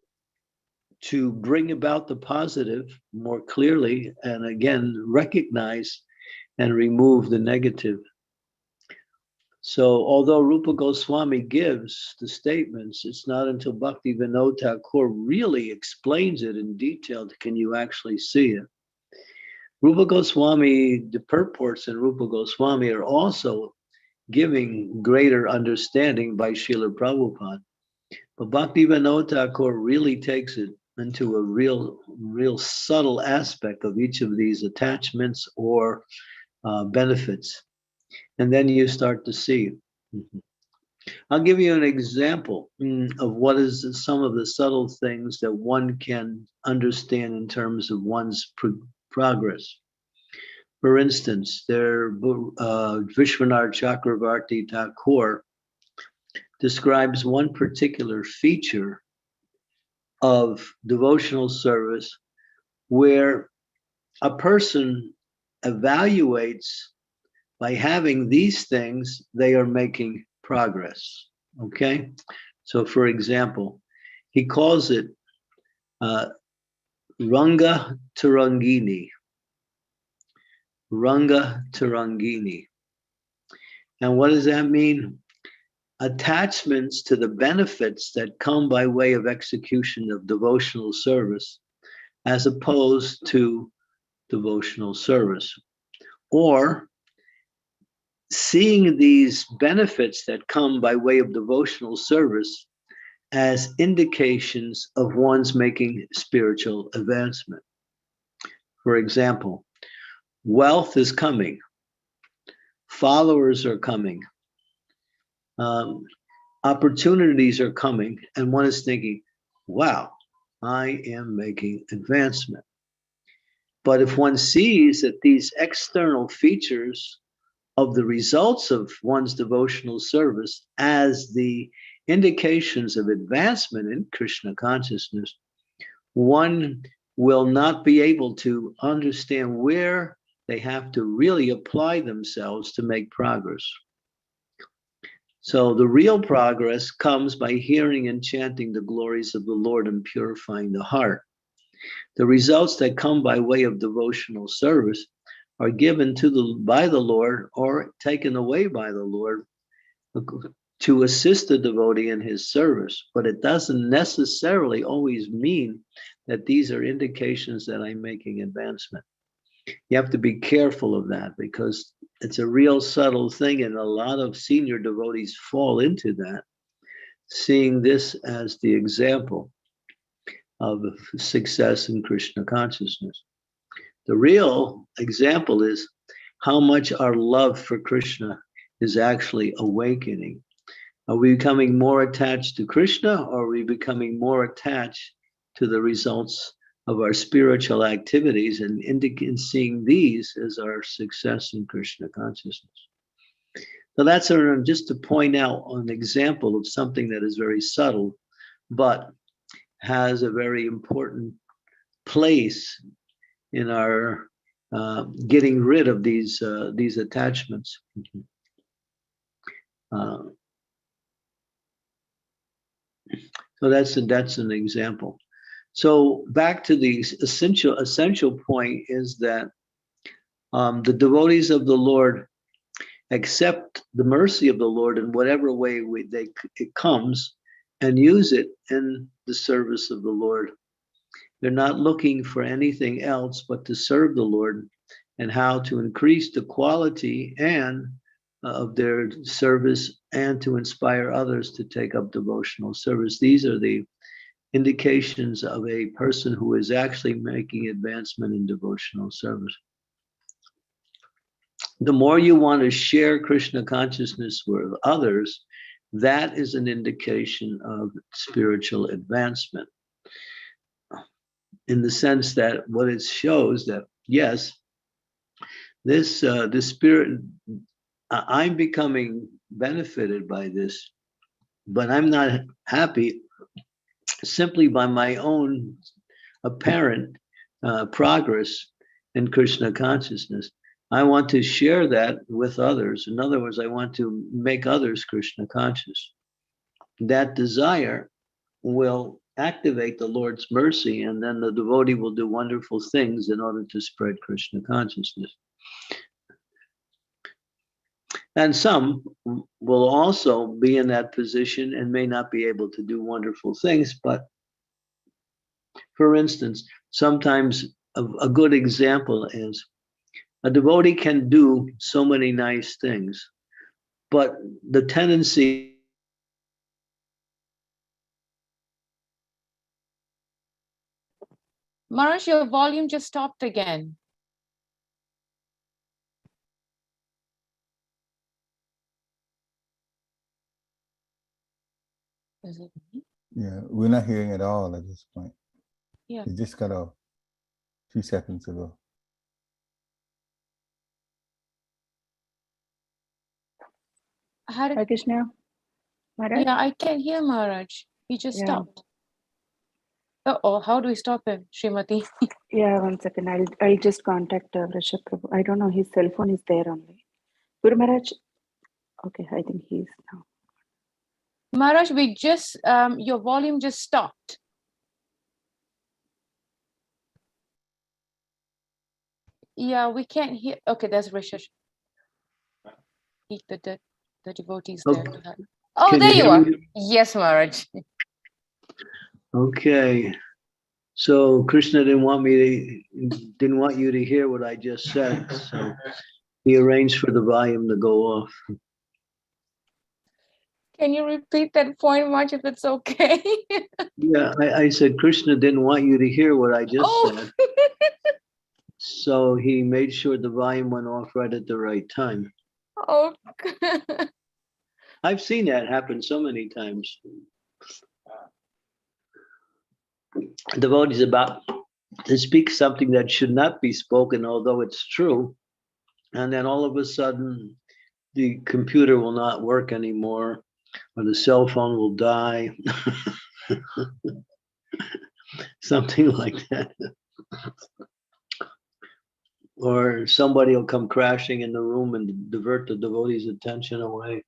to bring about the positive more clearly, and again, recognize and remove the negative. So although Rupa Goswami gives the statements, it's not until Bhakti Vinod Thakur really explains it in detail can you actually see it. Rupa Goswami, the purports in Rupa Goswami are also giving greater understanding by Srila Prabhupada. But Bhakti Vinod Thakur really takes it into a real subtle aspect of each of these attachments or benefits. And then you start to see. I'll give you an example of what is some of the subtle things that one can understand in terms of one's progress. For instance, Vishwanath Chakravarti Thakur describes one particular feature of devotional service where a person evaluates by having these things, they are making progress. Okay? So, for example, he calls it Ranga Tarangini. Ranga Tarangini. And what does that mean? Attachments to the benefits that come by way of execution of devotional service as opposed to devotional service. Or seeing these benefits that come by way of devotional service as indications of one's making spiritual advancement. For example, wealth is coming, followers are coming, opportunities are coming, and one is thinking, wow, I am making advancement. But if one sees that these external features of the results of one's devotional service as the indications of advancement in Krishna consciousness, one will not be able to understand where they have to really apply themselves to make progress. So the real progress comes by hearing and chanting the glories of the Lord and purifying the heart. The results that come by way of devotional service are given by the Lord or taken away by the Lord to assist the devotee in his service. But it doesn't necessarily always mean that these are indications that I'm making advancement. You have to be careful of that because it's a real subtle thing, and a lot of senior devotees fall into that, seeing this as the example of success in Krishna consciousness. The real example is how much our love for Krishna is actually awakening. Are we becoming more attached to Krishna, or are we becoming more attached to the results of our spiritual activities and seeing these as our success in Krishna consciousness? So that's just to point out an example of something that is very subtle, but has a very important place in our getting rid of these attachments. So that's an example. So back to the essential point is that the devotees of the Lord accept the mercy of the Lord in whatever way it comes and use it in the service of the Lord. They're not looking for anything else but to serve the Lord and how to increase the quality and of their service and to inspire others to take up devotional service. These are the indications of a person who is actually making advancement in devotional service. The more you want to share Krishna consciousness with others, that is an indication of spiritual advancement. In the sense that what it shows that, yes, this spirit, I'm becoming benefited by this, but I'm not happy simply by my own apparent progress in Krishna consciousness. I want to share that with others. In other words, I want to make others Krishna conscious. That desire will activate the Lord's mercy, and then the devotee will do wonderful things in order to spread Krishna consciousness. And some will also be in that position and may not be able to do wonderful things. But for instance, sometimes a good example is a devotee can do so many nice things, but the tendency Maharaj, your volume just stopped again. Is it me? Yeah, we're not hearing at all at this point. Yeah. It just got off a few seconds ago. Hare Krishna. Maharaj? Yeah, I can't hear Maharaj. He just Yeah. stopped. Oh, how do we stop him, Srimati? Yeah, 1 second. I'll just contact Rishabh Prabhu. I don't know. His cell phone is there only. Guru Maharaj. Okay, I think he's now. Maharaj, we just, your volume just stopped. Yeah, we can't hear. Okay, that's Rishabh. The devotees there. Okay. To help. Oh, Can there you you hear are. me? Yes, Maharaj. Okay. So Krishna didn't want you to hear what I just said. So he arranged for the volume to go off. Can you repeat that point, Maharaj, if it's okay? Yeah, I said Krishna didn't want you to hear what I just said. So he made sure the volume went off right at the right time. Oh. I've seen that happen so many times. Devotees about to speak something that should not be spoken, although it's true. And then all of a sudden, the computer will not work anymore, or the cell phone will die. Something like that. Or somebody will come crashing in the room and divert the devotee's attention away.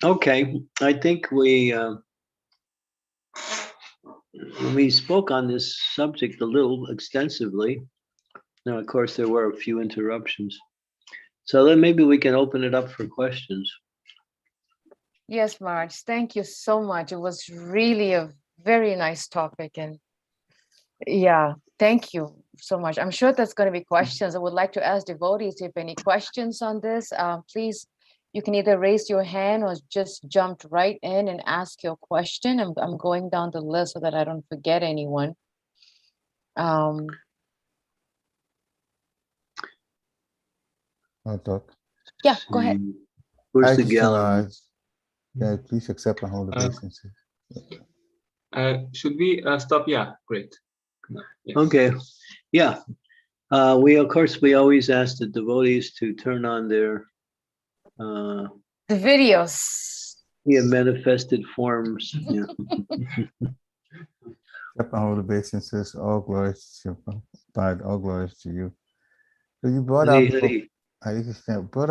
Okay, I think we spoke on this subject a little extensively. Now, of course, there were a few interruptions. So then maybe we can open it up for questions. Yes, Maharaj, thank you so much. It was really a very nice topic. And yeah, thank you so much. I'm sure there's going to be questions. I would like to ask devotees if any questions on this. Please, you can either raise your hand or just jump right in and ask your question. I'm going down the list so that I don't forget anyone. I'll talk. Yeah, go ahead. Where's the gallery? Yeah, please accept my whole obeisances. Should we stop? Yeah, great. Yes. Okay, yeah. We always ask the devotees to turn on their the videos. Yeah, manifested forms. Yeah. Accept my whole obeisances. All glories to you. All glories to you. So you brought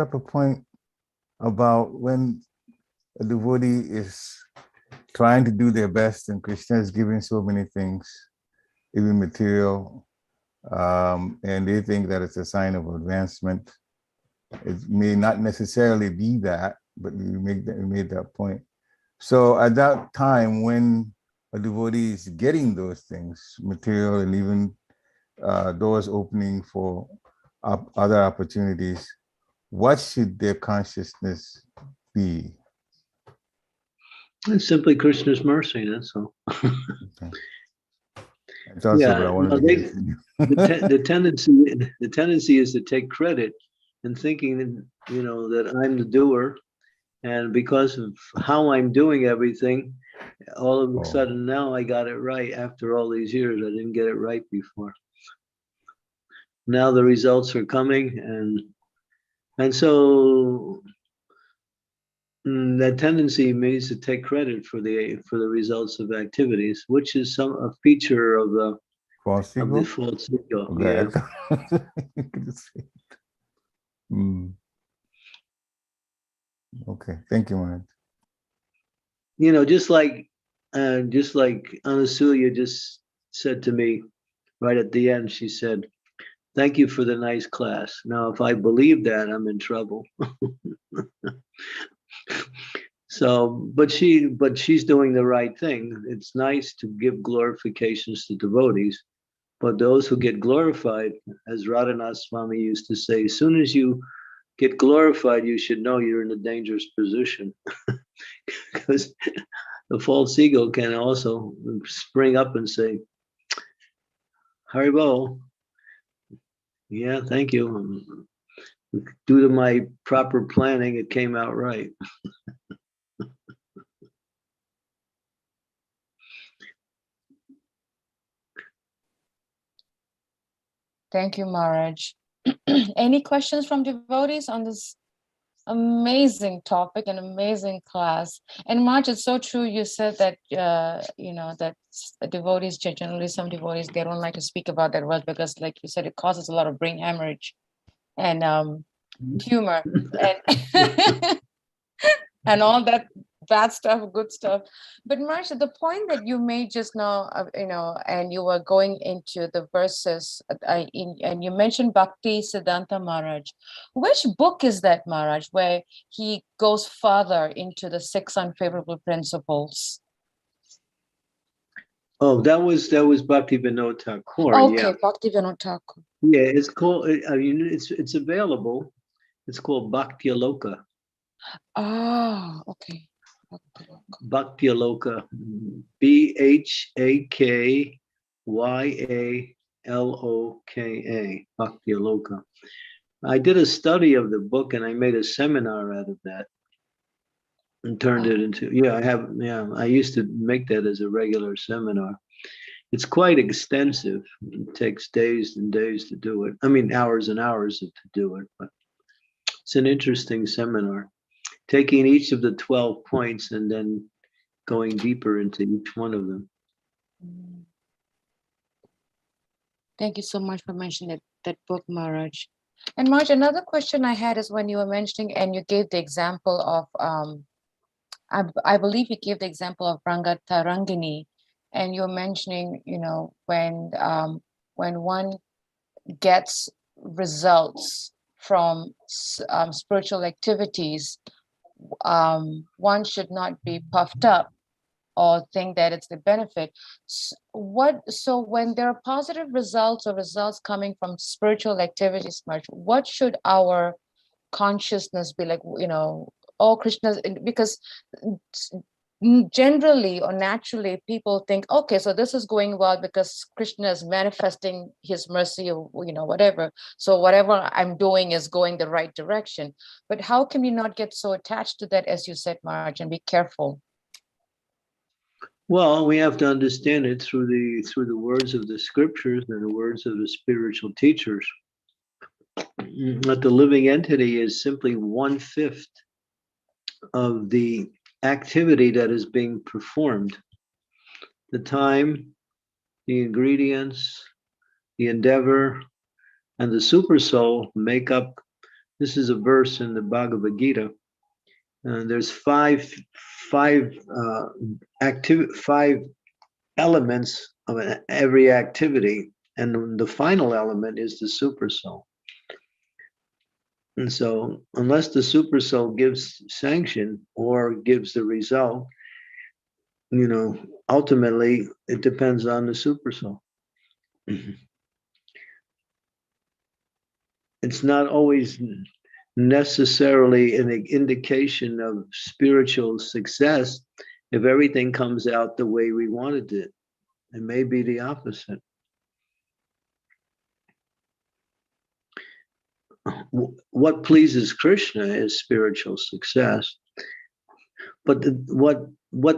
up a point about when a devotee is trying to do their best and Krishna is giving so many things, even material, and they think that it's a sign of advancement. It may not necessarily be that, but you made that point. So at that time, when a devotee is getting those things, material and even doors opening for other opportunities, what should their consciousness be? It's simply Krishna's mercy, that's all. Okay. That's also what I wanted to get from you. the tendency is to take credit and thinking that, that I'm the doer, and because of how I'm doing everything, all of a sudden now I got it right after all these years. I didn't get it right before. Now the results are coming, and so that tendency means to take credit for the results of activities, which is a feature of the false ego. Okay. Yeah. Okay, thank you, Maharaj. Just like Anasuya just said to me right at the end, she said, Thank you for the nice class. Now, if I believe that, I'm in trouble. So, but she's doing the right thing. It's nice to give glorifications to devotees, but those who get glorified, as Radhanath Swami used to say, as soon as you get glorified, you should know you're in a dangerous position. Because the false ego can also spring up and say, Haribo, yeah, thank you. Due to my proper planning, it came out right. Thank you, Maharaj. Any questions from devotees on this amazing topic and amazing class? And Maharaj, it's so true. You said that, that devotees, generally some devotees, they don't like to speak about that word because, like you said, it causes a lot of brain hemorrhage and tumor and and all that bad stuff, good stuff. But Maharaj, the point that you made just now, and you were going into the verses, and you mentioned Bhakti Siddhanta Maharaj. Which book is that, Maharaj, where he goes further into the 6 unfavorable principles? Oh, that was Bhakti Vinod Thakur. Okay, yeah. Bhakti Vinod Thakur. Yeah, it's called. I mean, it's available. It's called Bhakti Aloka. Ah, okay. Bhakti Aloka, BHAKYALOKA, Bhakti Aloka. I did a study of the book and I made a seminar out of that and turned it into, I used to make that as a regular seminar. It's quite extensive. It takes days and days to do it. I mean, hours and hours to do it, but it's an interesting seminar. Taking each of the 12 points and then going deeper into each one of them. Thank you so much for mentioning that book, Maharaj. And Maharaj, another question I had is when you were mentioning, and you gave the example of, I believe you gave the example of Rangatarangini, and you're mentioning, when one gets results from spiritual activities, one should not be puffed up or think that it's the benefit. So when there are positive results or results coming from spiritual activities, what should our consciousness be like? Oh, Krishna, because generally or naturally people think, okay, so this is going well because Krishna is manifesting his mercy or whatever, so whatever I'm doing is going the right direction. But how can we not get so attached to that, as you said, Maharaj, and be careful? Well, we have to understand it through the words of the scriptures and the words of the spiritual teachers. That the living entity is simply 1/5 of the activity that is being performed. The time, the ingredients, the endeavor, and the super soul make up. This is a verse in the Bhagavad Gita. There's five elements of every activity, and the final element is the super soul. And so, unless the super soul gives sanction or gives the result, ultimately it depends on the super soul. It's not always necessarily an indication of spiritual success if everything comes out the way we wanted it. It may be the opposite. What pleases Krishna is spiritual success. But what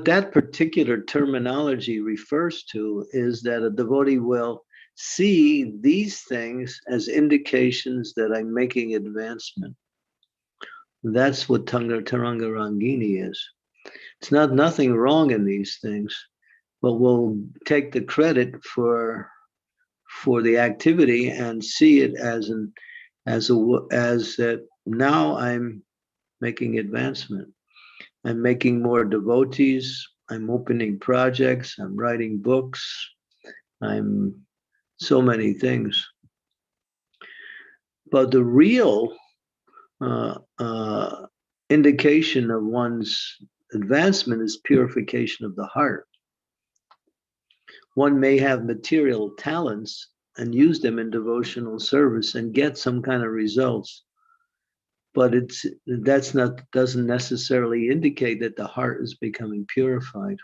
that particular terminology refers to is that a devotee will see these things as indications that I'm making advancement. That's what Tarangarangini is. It's nothing wrong in these things, but we'll take the credit for the activity and see it as that now I'm making advancement. I'm making more devotees. I'm opening projects. I'm writing books. I'm so many things. But the real indication of one's advancement is purification of the heart. One may have material talents and use them in devotional service and get some kind of results, but doesn't necessarily indicate that the heart is becoming purified.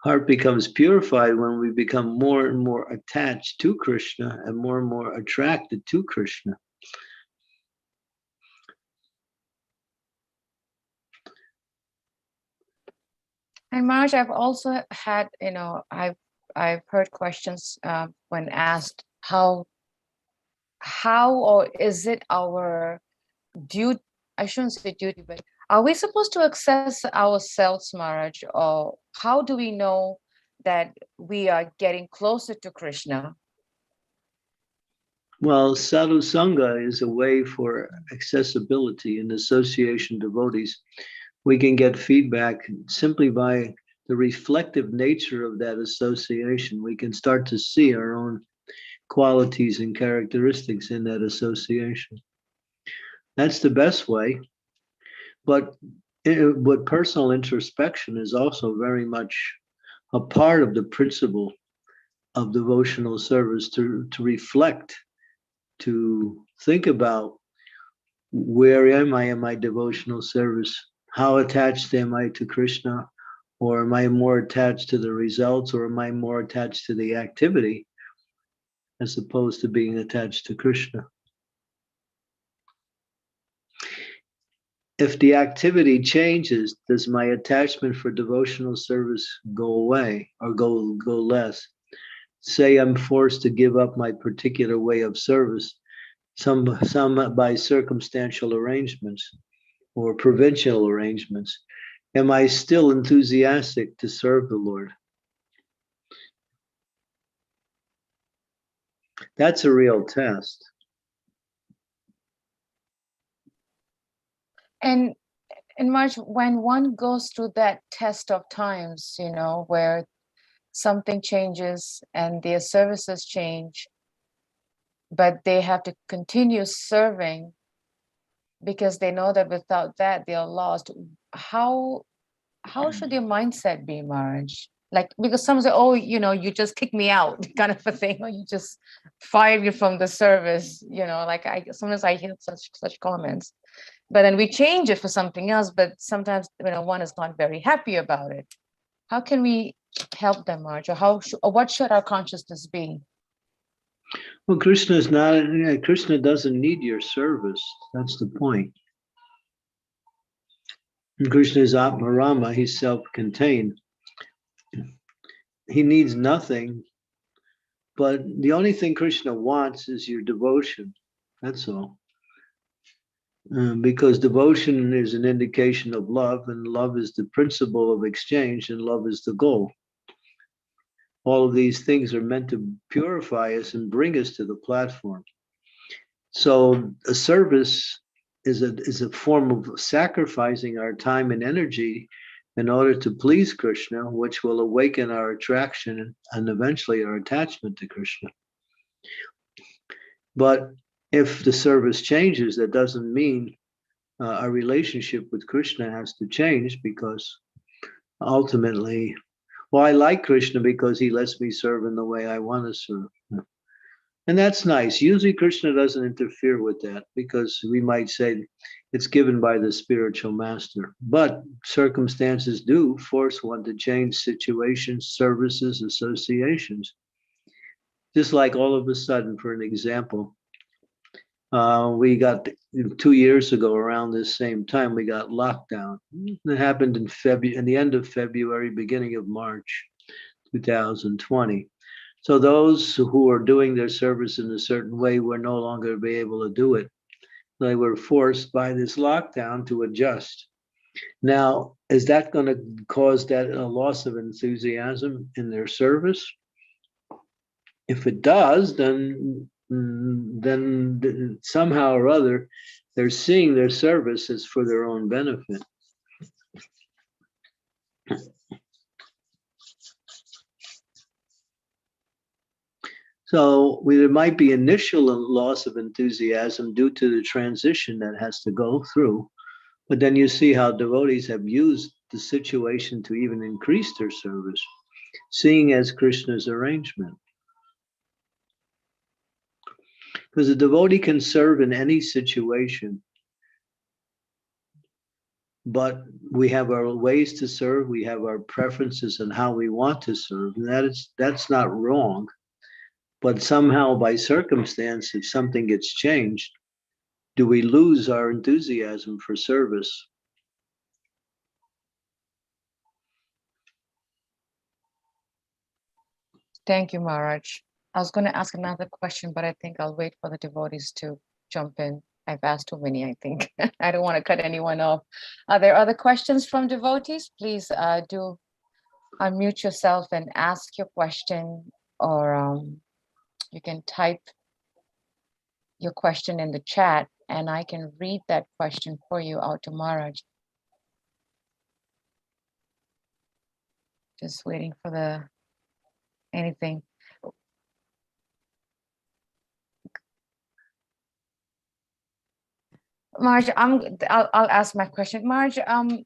Heart becomes purified when we become more and more attached to Krishna and more attracted to Krishna. And Maharaj, I've also had, I've heard questions when asked how or is it our duty, I shouldn't say duty, but are we supposed to access ourselves, Maharaj, or how do we know that we are getting closer to Krishna? Well, sadhu sangha is a way for accessibility and association devotees. We can get feedback simply by the reflective nature of that association. We can start to see our own qualities and characteristics in that association. That's the best way. But personal introspection is also very much a part of the principle of devotional service, to reflect, to think about where am I in my devotional service? How attached am I to Krishna? Or am I more attached to the results, or am I more attached to the activity as opposed to being attached to Krishna? If the activity changes, does my attachment for devotional service go away or go less? Say I'm forced to give up my particular way of service, some by circumstantial arrangements or provincial arrangements. Am I still enthusiastic to serve the Lord? That's a real test. And Maharaj, when one goes through that test of times, where something changes and their services change, but they have to continue serving because they know that without that they are lost. How should their mindset be, Maharaj? Like, because some say, oh, you just kick me out, kind of a thing, or you just fire me from the service, like sometimes I hear such comments. But then we change it for something else, but sometimes one is not very happy about it. How can we help them, Maharaj? Or what should our consciousness be? Well, Krishna doesn't need your service. That's the point. And Krishna is Atma Rama, he's self-contained. He needs nothing, but the only thing Krishna wants is your devotion. That's all. Because devotion is an indication of love, and love is the principle of exchange, and love is the goal. All of these things are meant to purify us and bring us to the platform. So a service is a form of sacrificing our time and energy in order to please Krishna, which will awaken our attraction and eventually our attachment to Krishna. But if the service changes, that doesn't mean our relationship with Krishna has to change, because ultimately, well, I like Krishna because he lets me serve in the way I want to serve. And that's nice. Usually Krishna doesn't interfere with that, because we might say it's given by the spiritual master. But circumstances do force one to change situations, services, associations. Just like all of a sudden, for an example, we got 2 years ago around this same time, we got lockdown. It happened in the end of February, beginning of March 2020. So those who are doing their service in a certain way were no longer be able to do it. They were forced by this lockdown to adjust. Now, is that going to cause that a loss of enthusiasm in their service? If it does, then somehow or other, they're seeing their service as for their own benefit. So there might be initial loss of enthusiasm due to the transition that has to go through. But then you see how devotees have used the situation to even increase their service, seeing as Krishna's arrangement. Because a devotee can serve in any situation, but we have our ways to serve, we have our preferences and how we want to serve, and that's not wrong. But somehow by circumstance, if something gets changed, do we lose our enthusiasm for service? Thank you, Maharaj. I was going to ask another question, but I think I'll wait for the devotees to jump in. I've asked too many, I think. I don't want to cut anyone off. Are there other questions from devotees? Please do unmute yourself and ask your question, or you can type your question in the chat and I can read that question for you out to Maharaj. Just waiting for anything. Marge, I'll ask my question. Marge, and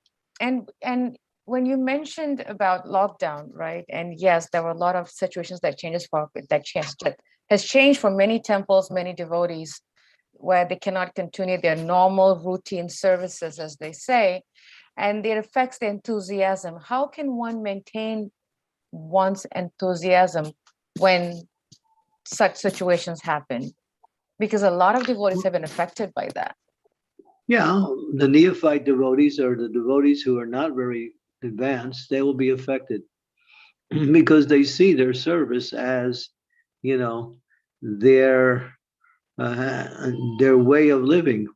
when you mentioned about lockdown, right? And yes, there were a lot of situations that has changed for many temples, many devotees, where they cannot continue their normal routine services, as they say, and it affects the enthusiasm. How can one maintain one's enthusiasm when such situations happen? Because a lot of devotees have been affected by that. Yeah, the neophyte devotees or the devotees who are not very advanced, they will be affected because they see their service as, their way of living.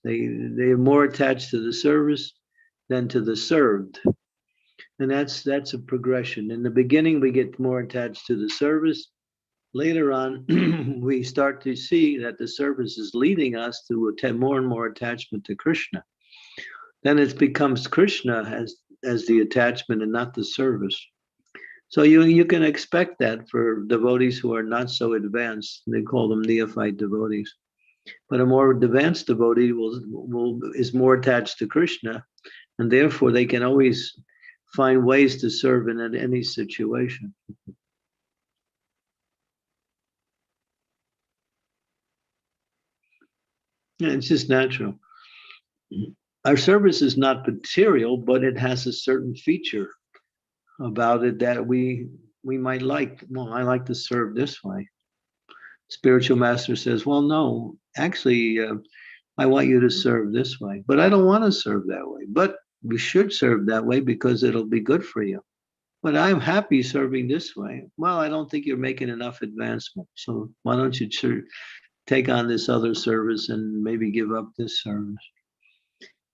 They're more attached to the service than to the served. And that's a progression. In the beginning, we get more attached to the service. Later on, we start to see that the service is leading us to more and more attachment to Krishna. Then it becomes Krishna as the attachment and not the service. So you can expect that for devotees who are not so advanced. They call them neophyte devotees. But a more advanced devotee is more attached to Krishna, and therefore they can always find ways to serve in any situation. Yeah, it's just natural. Our service is not material, but it has a certain feature about it that we might like. Well, I like to serve this way. Spiritual master says, well, no, actually, I want you to serve this way, but I don't want to serve that way. But we should serve that way because it'll be good for you. But I'm happy serving this way. Well, I don't think you're making enough advancement. So why don't you take on this other service and maybe give up this service?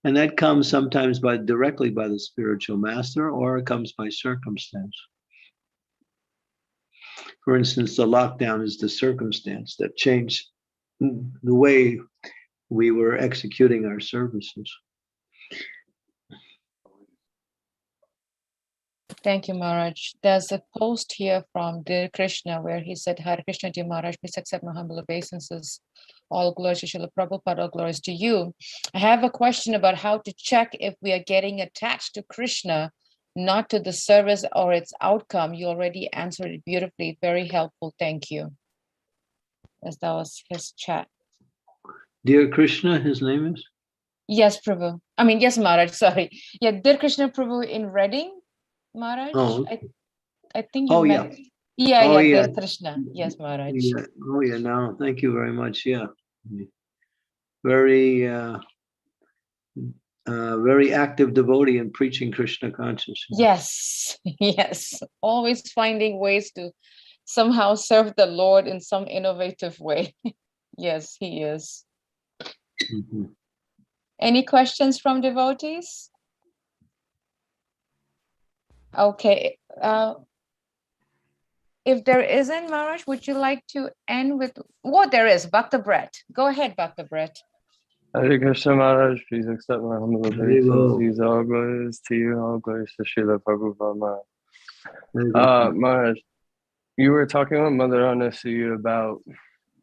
And that comes sometimes directly by the spiritual master, or it comes by circumstance. For instance, the lockdown is the circumstance that changed the way we were executing our services. Thank you, Maharaj. There's a post here from Dear Krishna where he said, Hare Krishna, dear Maharaj, please accept my humble obeisances. All glories to Srila Prabhupada, all glories to you. I have a question about how to check if we are getting attached to Krishna, not to the service or its outcome. You already answered it beautifully. Very helpful. Thank you. As that was his chat. Dear Krishna, his name is? Yes, Prabhu. I mean, yes, Maharaj, sorry. Yeah, Dear Krishna Prabhu in Reading, Maharaj. Oh. I think you met. Yeah. Yeah, Dear Krishna. Yes, Maharaj. Yeah. Oh, yeah, no, thank you very much. Yeah. Very, very active devotee in preaching Krishna consciousness. Yes, yes. Always finding ways to somehow serve the Lord in some innovative way. Yes, he is. Mm-hmm. Any questions from devotees? Okay. If there isn't, Maharaj, would you like to end with what there is? Bhakta Brett. Go ahead, Bhakta Brett. Hare Krishna Maharaj, please accept my humble obeisances. All glories to you, all glories to Srila Prabhupada Maharaj. Maharaj, you were talking with Mother Anasuya about,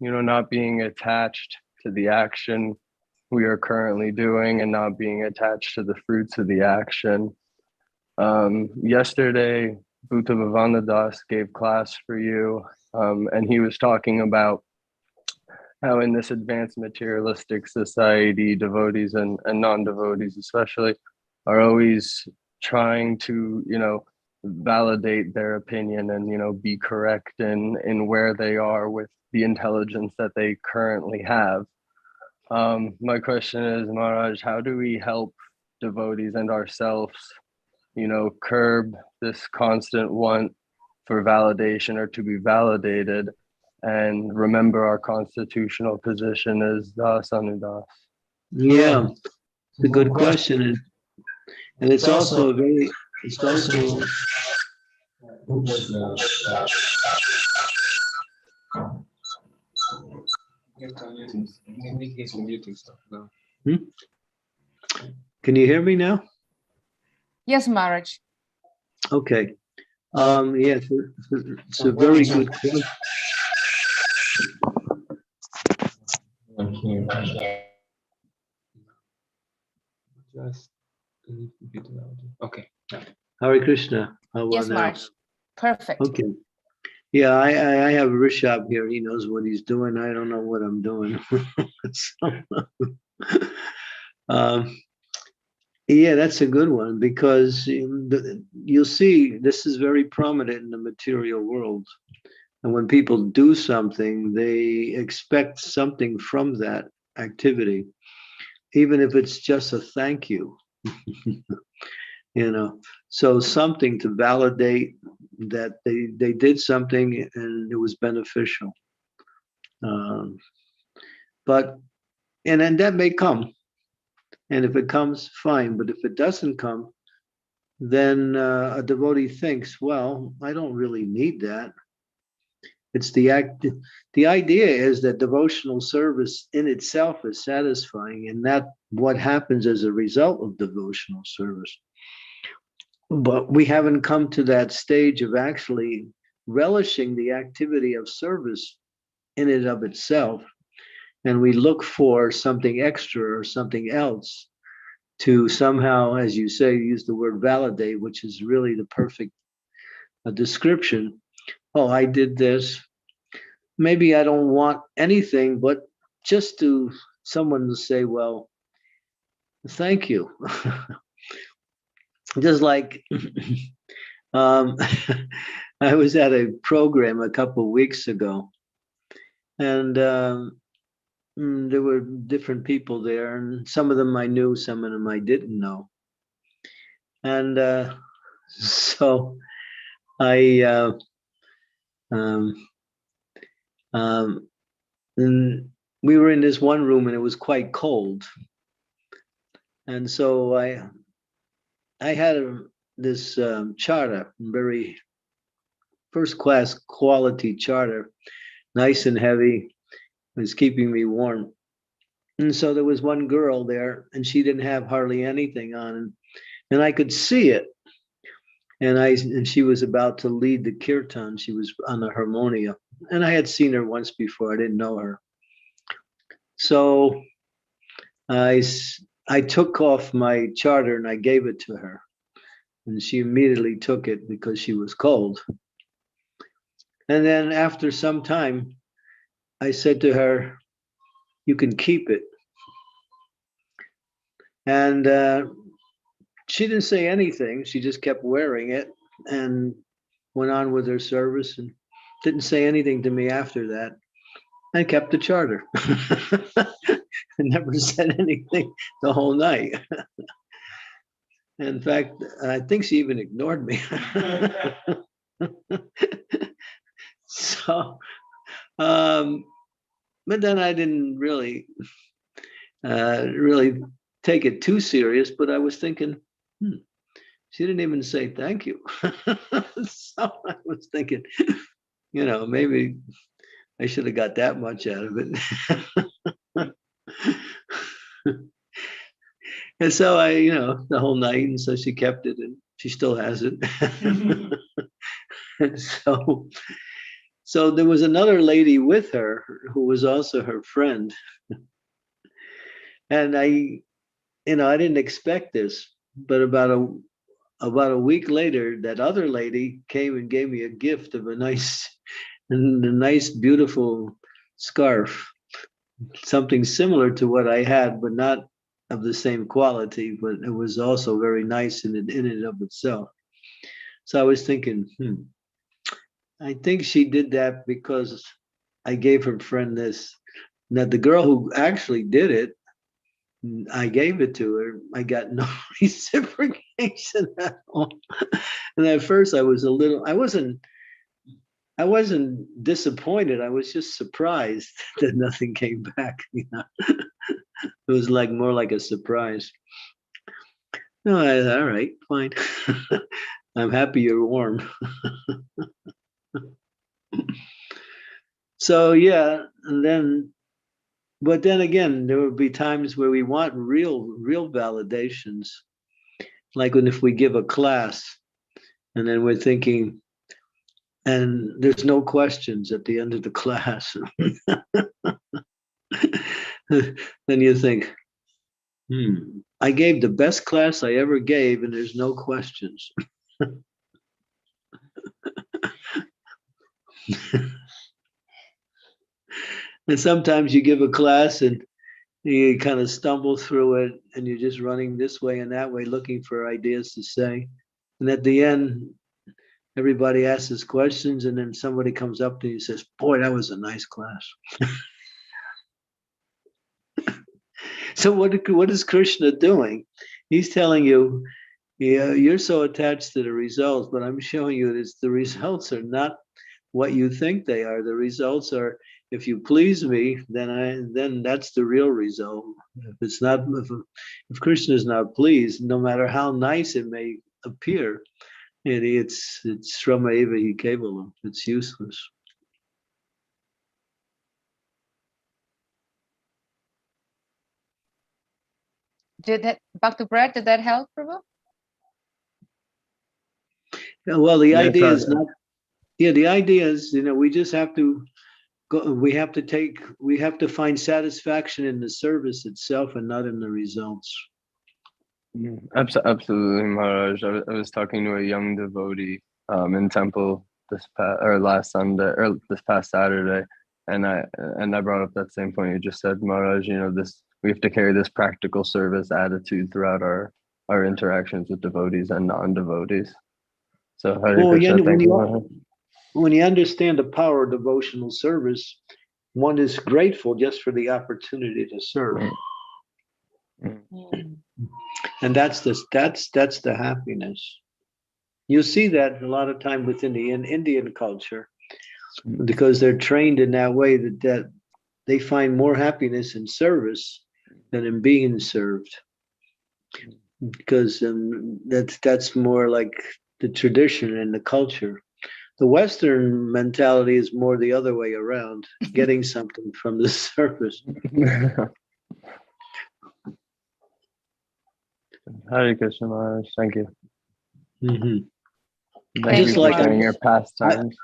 not being attached to the action we are currently doing and not being attached to the fruits of the action. Yesterday, Bhuta Bhavanadas gave class for you, and he was talking about how in this advanced materialistic society, devotees and non-devotees especially are always trying to, validate their opinion and, be correct in where they are with the intelligence that they currently have. My question is, Maharaj, how do we help devotees and ourselves, curb this constant want for validation or to be validated, and remember our constitutional position as Das Anudas? Yeah, it's a good question. And it's also it's also Can you hear me now? Yes, Maharaj. Okay. Yeah, it's a very good question. Okay. Hare Krishna. How about Yes, now? Maharaj. Perfect. Okay. Yeah, I have Rishabh here. He knows what he's doing. I don't know what I'm doing. Yeah, that's a good one, because you'll see this is very prominent in the material world. And when people do something, they expect something from that activity, even if it's just a thank you. So something to validate that they did something and it was beneficial. But then that may come. And if it comes, fine. But if it doesn't come, then a devotee thinks, well, I don't really need that. It's the idea is that devotional service in itself is satisfying, and that what happens as a result of devotional service. But we haven't come to that stage of actually relishing the activity of service in and of itself. And we look for something extra or something else to somehow, as you say, use the word validate, which is really the perfect description. Oh, I did this. Maybe I don't want anything, but just to someone to say, well, thank you. Just like I was at a program a couple of weeks ago, and there were different people there, and some of them I knew, some of them I didn't know. And so I and we were in this one room, and it was quite cold. And so I had this charter, very first-class quality charter, nice and heavy. It was keeping me warm. And so there was one girl there, and she didn't have hardly anything on, and I could see it. And she was about to lead the kirtan. She was on the harmonia, and I had seen her once before. I didn't know her. So I took off my charter and I gave it to her, and she immediately took it because she was cold. And then after some time, I said to her, "You can keep it." And she didn't say anything. She just kept wearing it and went on with her service and didn't say anything to me after that. I kept the charter. I never said anything the whole night. In fact, I think she even ignored me. So, but then I didn't really take it too serious, but I was thinking, she didn't even say thank you. So I was thinking, maybe I should have got that much out of it. And so I, the whole night, and so she kept it, and she still has it. And so So there was another lady with her who was also her friend. And I didn't expect this, but about a week later, that other lady came and gave me a gift of a nice, beautiful scarf, something similar to what I had, but not of the same quality, but it was also very nice in and of itself. So I was thinking, I think she did that because I gave her friend this. Now, the girl who actually did it, I gave it to her. I got no reciprocation at all. And at first I was I wasn't disappointed. I was just surprised that nothing came back. It was like more like a surprise. No, all right, fine. I'm happy you're warm. So yeah, but then again, there would be times where we want real validations, like if we give a class, and then we're thinking, and there's no questions at the end of the class. Then you think, I gave the best class I ever gave, and there's no questions. And sometimes you give a class and you kind of stumble through it, and you're just running this way and that way, looking for ideas to say. And at the end, everybody asks questions, and then somebody comes up to you and says, boy, that was a nice class. So what is Krishna doing? He's telling you, yeah, you're so attached to the results, but I'm showing you that the results are not what you think they are. The results are, if you please me, then that's the real result. If Krishna is not pleased, no matter how nice it may appear, it's Shrama eva hi kevalam. It's useless. Dr. Brett, did that help, Prabhu? Yeah, well, the idea is not. Yeah, the idea is, we just have to go. We have to find satisfaction in the service itself and not in the results. Absolutely, Maharaj. I was talking to a young devotee in temple this past Saturday, and I brought up that same point you just said, Maharaj. We have to carry this practical service attitude throughout our interactions with devotees and non-devotees. So Hare Krishna, thank you, Maharaj. When you understand the power of devotional service, one is grateful just for the opportunity to serve. And that's the happiness. You see that a lot of time within the Indian culture, because they're trained in that way that they find more happiness in service than in being served. Because that's more like the tradition and the culture. The Western mentality is more the other way around, getting something from the service. Hare Krishna, Maharaj. Thank you. Mm-hmm. Thank you for sharing your pastimes.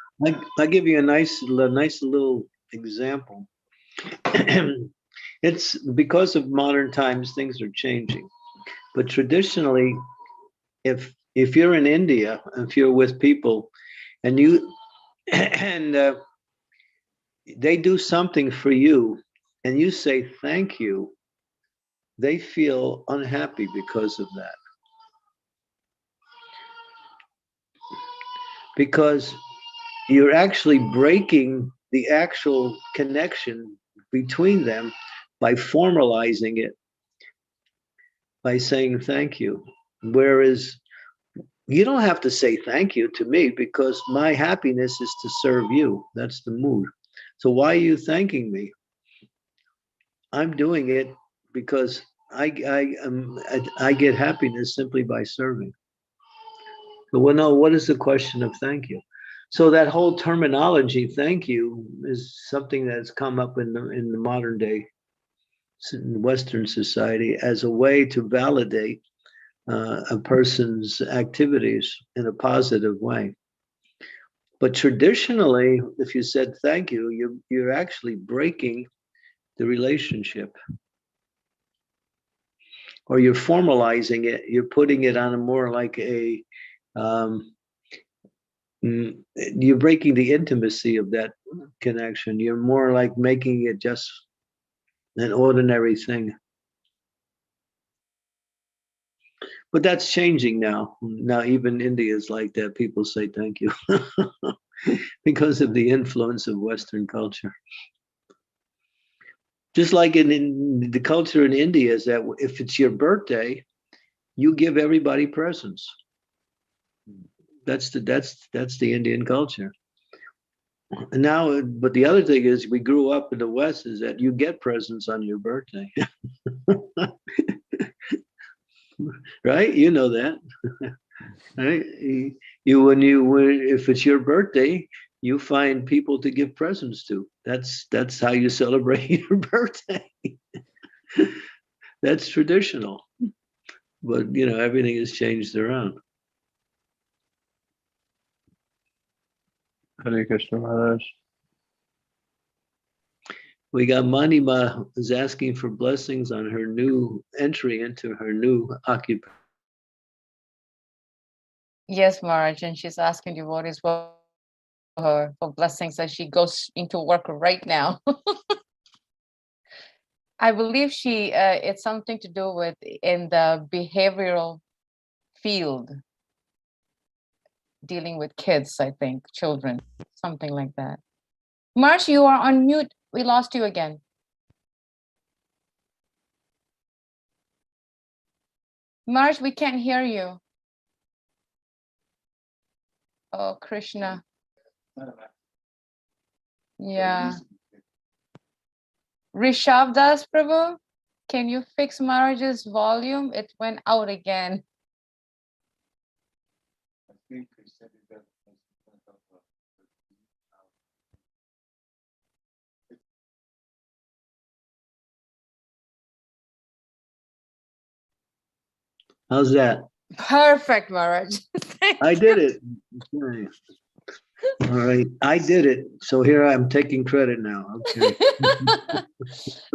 I'll give you a nice little example. It's because of modern times, things are changing. But traditionally, if you're in India, if you're with people, and they do something for you, and you say thank you, they feel unhappy because of that. Because you're actually breaking the actual connection between them by formalizing it, by saying thank you. Whereas you don't have to say thank you to me, because my happiness is to serve you. That's the mood. So why are you thanking me? I'm doing it because I get happiness simply by serving. But what is the question of thank you? So that whole terminology, thank you, is something that's come up in the modern day Western society as a way to validate a person's activities in a positive way. But traditionally, if you said thank you, you're actually breaking the relationship, or you're formalizing it. You're putting it on a more like a you're breaking the intimacy of that connection. You're more like making it just an ordinary thing. But that's changing now. Now even India is like that. People say thank you because of the influence of Western culture. Just like in the culture in India is that if it's your birthday, you give everybody presents. That's the Indian culture. And now, but the other thing is, we grew up in the West is that you get presents on your birthday, right? You know that, right? If it's your birthday, you find people to give presents to. That's how you celebrate your birthday. That's traditional, but everything has changed around. Hare Krishna Maharaj. We got Manima is asking for blessings on her new entry into her new occupation. Yes, Maharaj, and she's asking devotees for her for blessings as she goes into work right now. I believe it's something to do with in the behavioral field, dealing with kids, I think, children, something like that. Marsh, you are on mute. We lost you again. Marsh, we can't hear you. Oh, Krishna. Yeah. Rishabh Das Prabhu, can you fix Maharaj's volume? It went out again. How's that? Perfect, Maharaj. I did it. All right, I did it. So here I'm taking credit now. Okay.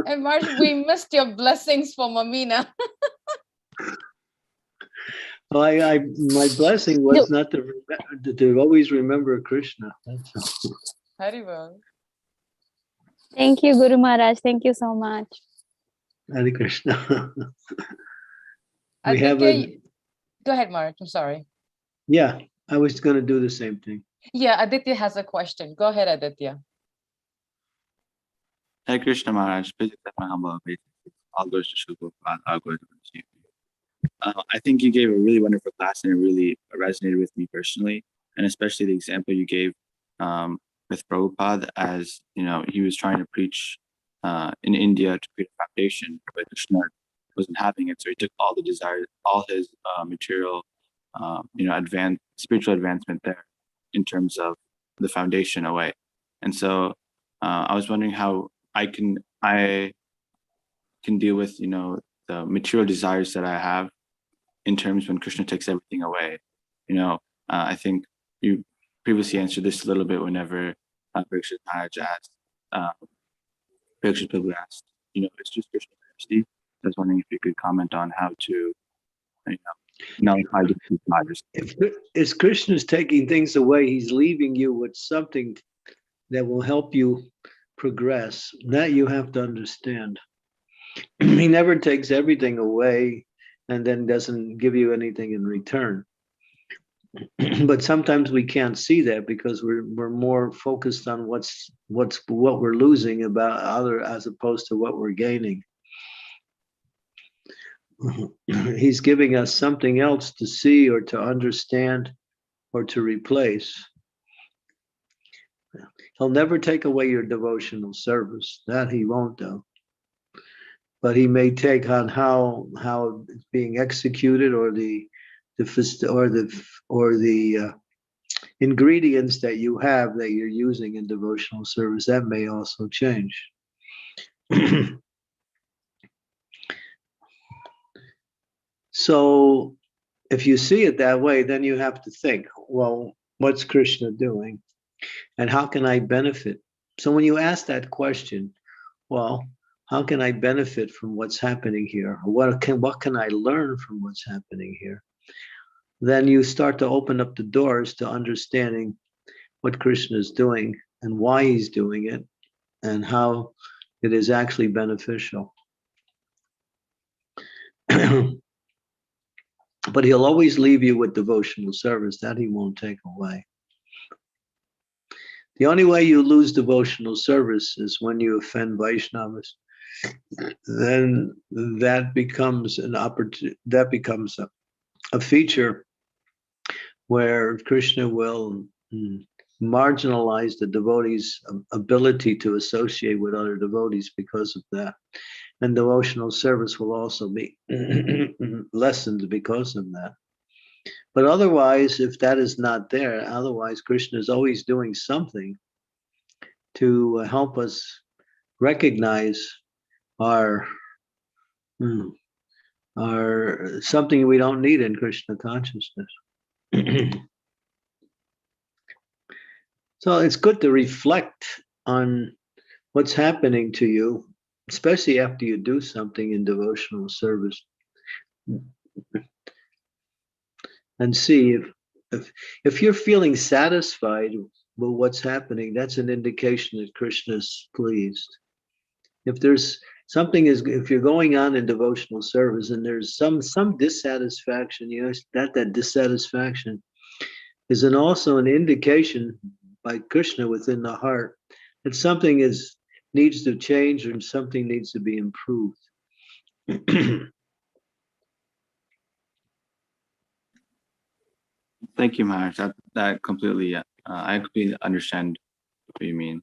And Maharaj, we missed your blessings for Mamina. Well, my blessing was not to always remember Krishna. Haribol. Thank you, Guru Maharaj. Thank you so much. Hare Krishna. Go ahead, Maharaj. I'm sorry. Yeah, I was going to do the same thing. Yeah, Aditya has a question. Go ahead, Aditya. Hare Krishna Maharaj, please accept my humble obeisances. All goes to Srila Prabhupada, all goes to you. I think you gave a really wonderful class and it really resonated with me personally, and especially the example you gave with Prabhupada as, he was trying to preach in India to create a foundation, but Krishna wasn't having it. So he took all the desires, all his material, spiritual advancement there in terms of the foundation away. And so I was wondering how I can deal with, the material desires that I have in terms when Krishna takes everything away. I think you previously answered this a little bit whenever Parikshit Maharaj asked, Parikshit Prabhu asked, it's just Krishna Majesty. I was wondering if you could comment on how to, nullify the desires. If Krishna's taking things away, he's leaving you with something that will help you progress. That you have to understand. He never takes everything away and then doesn't give you anything in return. But sometimes we can't see that because we're more focused on what we're losing about other as opposed to what we're gaining. He's giving us something else to see or to understand or to replace. He'll never take away your devotional service. That he won't do. But he may take on how it's being executed or the ingredients that you have that you're using in devotional service. That may also change. So if you see it that way, then you have to think, well, what's Krishna doing? And how can I benefit? So when you ask that question, well, how can I benefit from what's happening here? What can I learn from what's happening here? Then you start to open up the doors to understanding what Krishna is doing and why he's doing it and how it is actually beneficial. But he'll always leave you with devotional service. That he won't take away. The only way you lose devotional service is when you offend Vaishnavas. Then that becomes an opportunity. That becomes a feature where Krishna will marginalize the devotees' ability to associate with other devotees because of that. And devotional service will also be lessened because of that. But otherwise, if that is not there, otherwise Krishna is always doing something to help us recognize our something we don't need in Krishna consciousness. So it's good to reflect on what's happening to you, especially after you do something in devotional service, and see if you're feeling satisfied with what's happening, that's an indication that Krishna is pleased. If there's something if you're going on in devotional service and there's some dissatisfaction, that dissatisfaction is also an indication by Krishna within the heart that something needs to change and something needs to be improved. Thank you, Maharaj. That completely, I completely understand what you mean.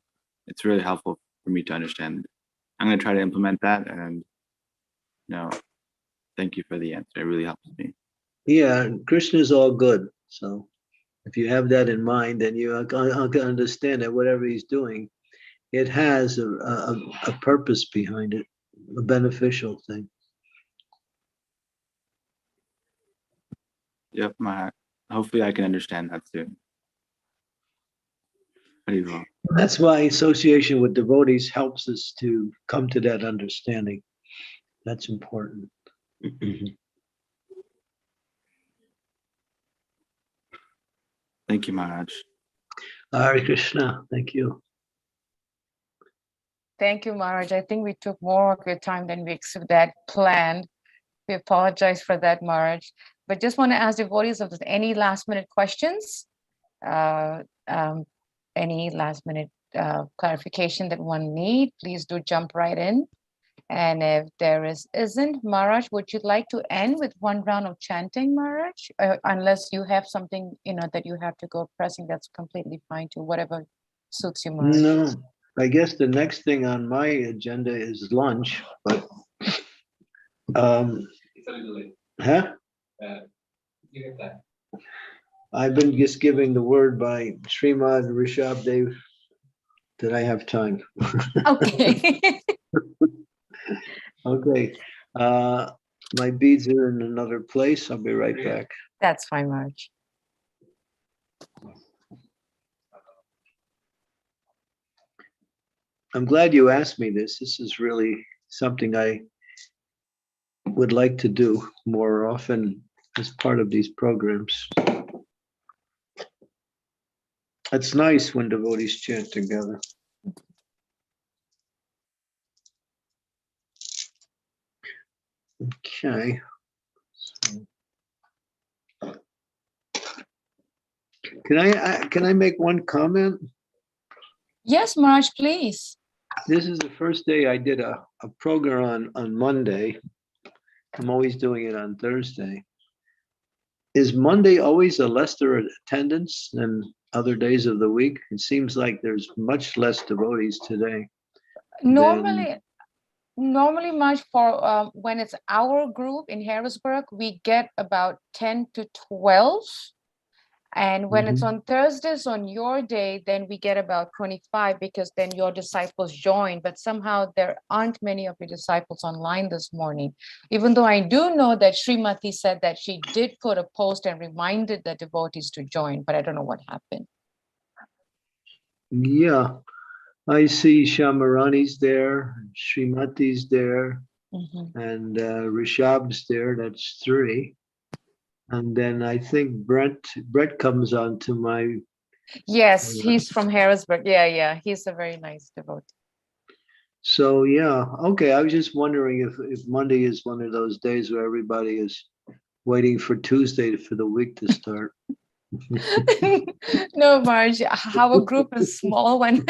It's really helpful for me to understand. I'm going to try to implement that, and thank you for the answer. It really helps me. Yeah, Krishna is all good. So if you have that in mind, then you can understand that whatever he's doing, it has a purpose behind it, a beneficial thing. Yep, hopefully I can understand that soon. That's why association with devotees helps us to come to that understanding. That's important. Thank you, Maharaj. Hare Krishna. Thank you. Thank you, Maharaj. I think we took more of your time than we had planned. We apologize for that, Maharaj. But just want to ask devotees if there's any last minute questions, any last minute clarification that one need, please do jump right in. And if there isn't, Maharaj, would you like to end with one round of chanting, Maharaj? Unless you have something, that you have to go pressing, that's completely fine too, whatever suits you, Maharaj. No, I guess the next thing on my agenda is lunch, but I've been just giving the word by Srimad and Rishabh Dev that I have time. Okay. Okay. My beads are in another place. I'll be right back. That's fine, Maharaj. I'm glad you asked me this. This is really something I would like to do more often as part of these programs. It's nice when devotees chant together. Okay. Can I make one comment? Yes, Maharaj, please. This is the first day I did a program on Monday. I'm always doing it on Thursday. Is Monday always a lesser attendance than other days of the week? It seems like there's much less devotees today. Normally, Maharaj, for when it's our group in Harrisburg, we get about 10 to 12. And when it's on Thursdays on your day, then we get about 25 because then your disciples join. But somehow there aren't many of your disciples online this morning. Even though I do know that Srimati said that she did put a post and reminded the devotees to join, but I don't know what happened. Yeah, I see Shamarani's there, Srimati's there, and Rishabh's there. That's 3. And then I think Brett comes on to my. Yes, he's from Harrisburg. Yeah, he's a very nice devotee. So yeah, okay. I was just wondering if Monday is one of those days where everybody is waiting for Tuesday for the week to start. No, Marge, our group is small when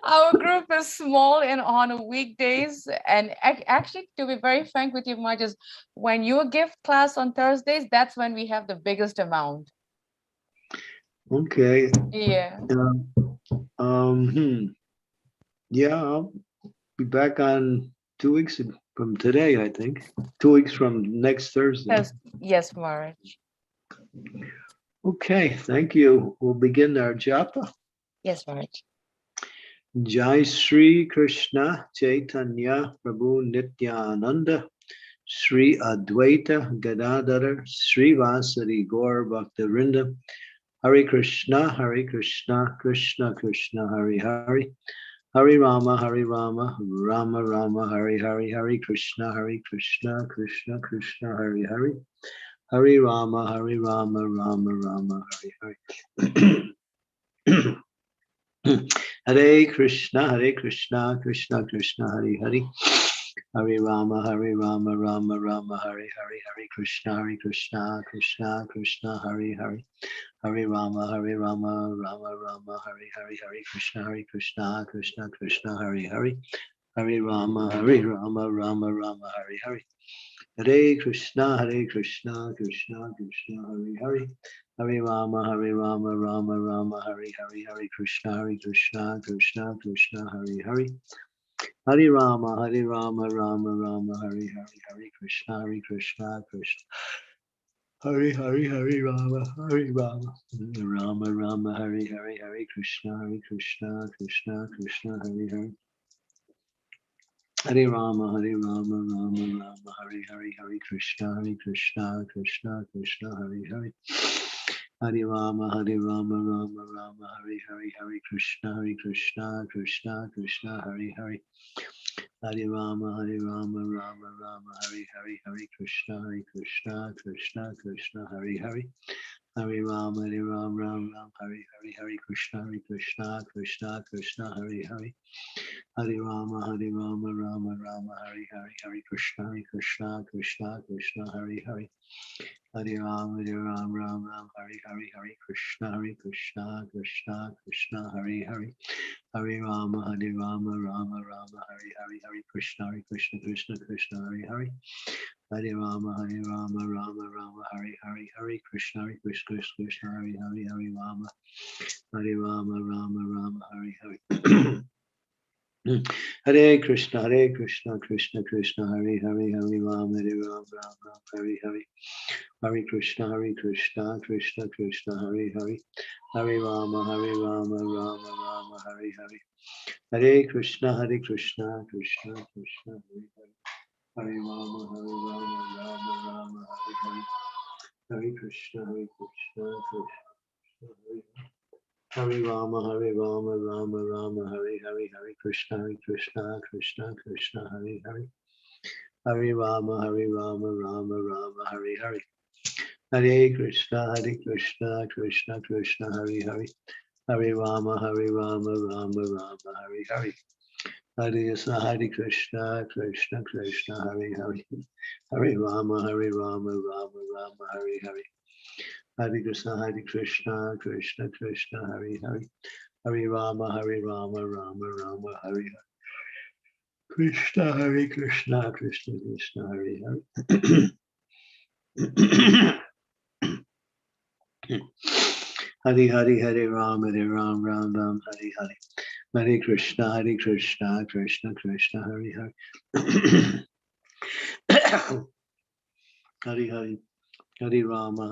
our group is small and on weekdays. And actually, to be very frank with you, Marge, is when you give class on Thursdays, that's when we have the biggest amount. Okay. Yeah. Yeah, I'll be back on 2 weeks from today, I think. 2 weeks from next Thursday. Yes, Marge. Okay, thank you. We'll begin our japa. Yes, Marge. Jai Sri Krishna Chaitanya Prabhu Nityananda Sri Advaita Gadadhara Sri Vasari Gaur Bhaktivinoda Hare Krishna Krishna Krishna Hare Hare Hare Rama Rama Rama Hare Hare Hare Krishna Krishna Krishna Hare Hare Hare Rama Rama Rama Hare Hare Hare Krishna Krishna Krishna Hare Hare Hare Rama Rama Rama Hare Hare Hare Krishna Krishna Krishna Hare Hare Hare Rama Rama Rama Hare Hare Hare Krishna Krishna Hare Hare Hare Rama Rama Rama Hare Hare Hare Krishna Krishna Krishna Hare Hare Hare Rama Rama Rama Hare Hare Hare Krishna Krishna Hare Hare Hare Rama Rama Rama Hare Hare Hare Krishna Krishna Hare Rama Rama Hare Hare Krishna Krishna Hare Hare Hare Rama Rama Hare Hare Krishna Krishna Hare Hare Hare Rama Rama Hare Krishna Krishna Hare Hare Hare Rama Rama Hare Krishna Krishna Hare Hare Hare Rama Ram Hare Krishna Krishna Hare Hare Hare Rama Rama Hare Krishna Krishna Hare Hare Hare Rama Ram Hare Krishna Krishna Hare Hare Hare Rama Rama Hare Krishna Krishna Hare Hare Hare Rama Rama Hare Krishna Krishna Hare Hare Hare Rama Rama Hare Hare Hare Krishna Krishna Hare Hare Hare Rama Rama Hare Hare Hare Krishna Krishna Hare Hare Hare Rama Rama Hare Hare Hare Krishna Krishna Hare Hare Hare Rama Rama Hare Hare Hare Krishna Krishna Hare Hare Rama Rama Hare Hare Hare Krishna Krishna Hare Hare Hare Rama Rama Hare Hare Hare Krishna Krishna Hare Hare Hare Rama Rama Hare Hare Hare Krishna Krishna Hare Hare Hare Rama Rama Hare Hare Hare Krishna Krishna Hare Hare Hare Rama Rama Hare Hare Krishna Krishna Hare Hare Hare Ram Ram Hare Hare Hare Krishna Krishna Hare Hare Hare Rama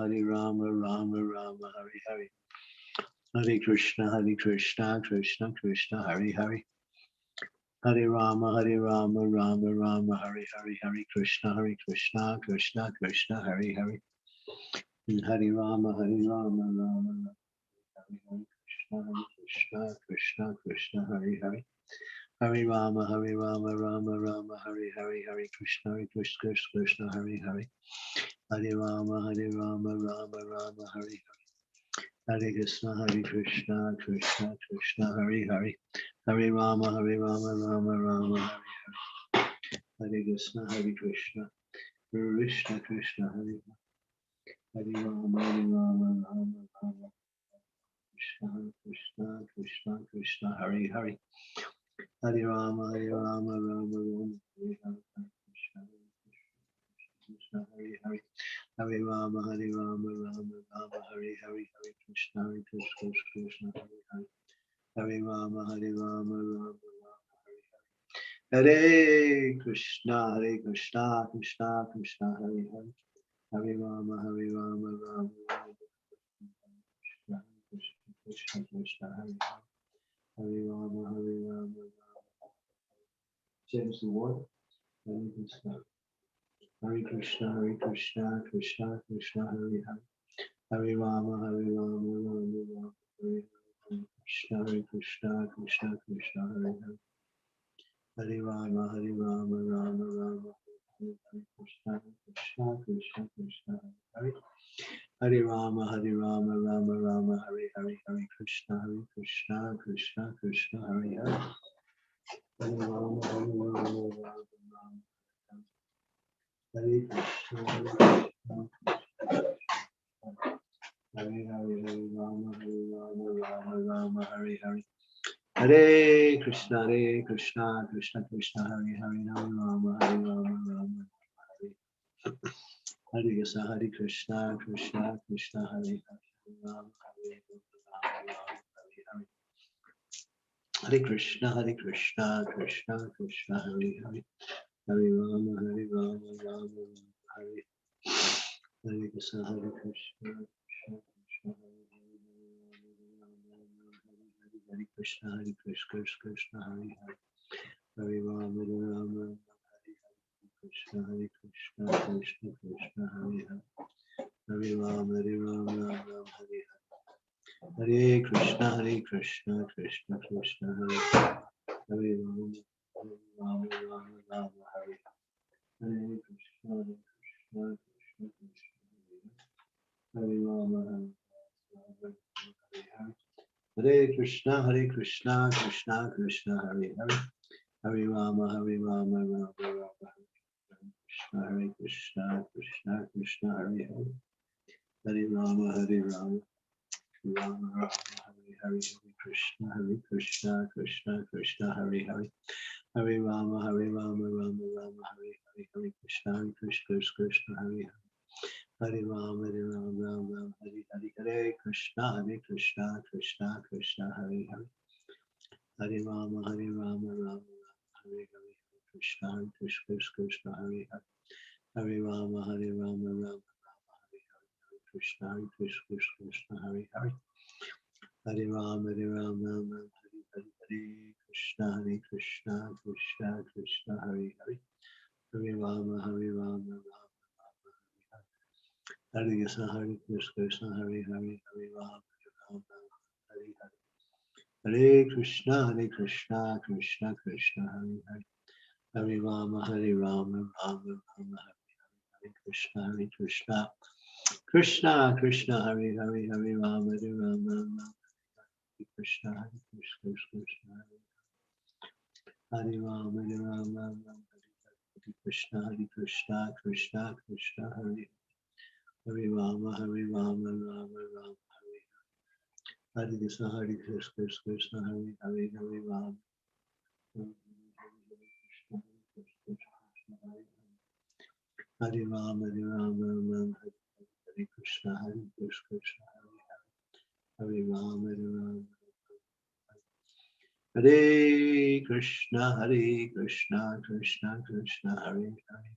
Rama Hare Hare Hare Krishna Krishna Hare Hare Hare Rama Rama Hare Hare Hare Krishna Krishna Hare Hare Hare Rama Rama Hare Hare Krishna Krishna, Krishna, Krishna, Hare Hare. Hare Rama, Rama Rama, Hare Hare, Hare Krishna, Krishna, Krishna, Hare Hare. Hare Rama, Rama Rama, Hare Hare. Hare Krishna, Krishna, Krishna, Hare Hare. Hare Rama, Rama Rama, Hare Hare. Hare Krishna, Krishna, Krishna, Hare Hare. Hare Rama, Rama Rama, Krishna, Krishna, Krishna, Krishna, Hare Hare. Hare Rama, Rama Rama, Hare Hare. Krishna, Hare Hare. Hare Rama, Rama, Hare Hare, Hare Krishna, Krishna, Hare Hare. Hare Rama, Rama, Hare Hare. Hare Krishna, Krishna, Krishna, Hare Hare. Hare Rama, Rama, Krishna, Krishna, Hare Hare. Hare Rama, Rama. James the Word. Hare Krishna. Hare Krishna, Krishna, Krishna, Hare Hare. Hare Rama, Rama, Hare Hare. Hare Krishna, Krishna, Hare Hare. Hare Rama, Rama, Hare Krishna, Krishna, Hare Hare. Hare Rama, Rama, Hare Hare. Hare Krishna, Krishna, Hare Hare. Hare Rama, Rama, Hare Krishna, Hare Hare, Rama, Hare Hare. Hare Krishna, Krishna, Hare Hare, Rama, Rama, Hare. Hare Krishna, Krishna, Hare Hare, Rama, Rama, Hare. Hare Krishna, Krishna, Hare Hare. Hare Rama, Rama, Hare. Hare Krishna, Krishna, Hare Krishna, Krishna, Hare Hare. Hare Rama, Rama, Hare Krishna, Krishna, Hare Hare. Hare Rama, Hare Hare. Hare Krishna, Krishna, Hare Hare. Hare Rama, Rama, Hare. Hare Krishna, Krishna, Hare Rama, Hare Hare. Hare Krishna, Krishna, Hare Hare. Hare Rama, Rama, Hare Krishna, Krishna, Hare Hare. Hare Rama, Rama, Rama, Hare Hare. Hare Krishna, Krishna, Hare Hare. Hare Rama, Rama, Hare Hare. Hare Krishna, Krishna, Hare Hare. Hare Rama, Rama, Hare Hare. Hare Krishna, Krishna, Hare Hare. Hare Rama, Rama, Hare Hare. Krishna, Krishna, Hare Hare. Hare Rama, Rama, Hare Hare. Krishna, Krishna, Hare Hare. Hare Rama, Rama, Hare Hare. Hare Krishna, Krishna, Hare Hare. Hare Rama, Rama, Hare Krishna, Krishna, Hare Hare. Hare Rama, Hare Hare. Hare Krishna, Krishna, Hare Hare. Hare Rama, Rama, Hare Hare. Krishna, Krishna, Hare Hare. Hare Rama, Rama, Krishna, Krishna, Hare Rama, Rama, Hare Krishna, Krishna, Hare Hare Rama, Rama, Hare Hare Krishna, Krishna, Hare Hare. Hare Rama, Hare Rama, Rama, Hare Krishna, Krishna, Hare Rama, Rama, Hare Krishna, Krishna, Hare Hare.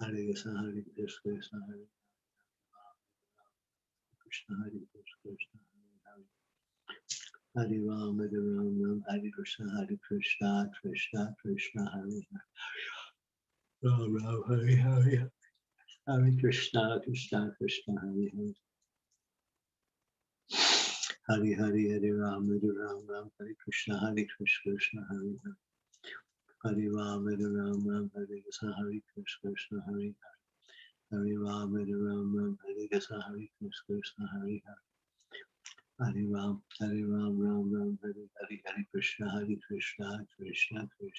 Hare Krishna, Krishna, Hare Krishna, Krishna, Hare Hare Rama, Rama, Hare Krishna, Krishna, Hare Hare. Rama, Hare Hare. Hare Krishna, Krishna, Hare Hare. Hari Hari Hare Ram Ram Hare Krishna Krishna Hare Hare. Hare Ram Hare Krishna Krishna Hare Hare. Hare Ram Hare Krishna Krishna Hare Hare. Hare Ram Ram Hare Hare Krishna Krishna Krishna Hare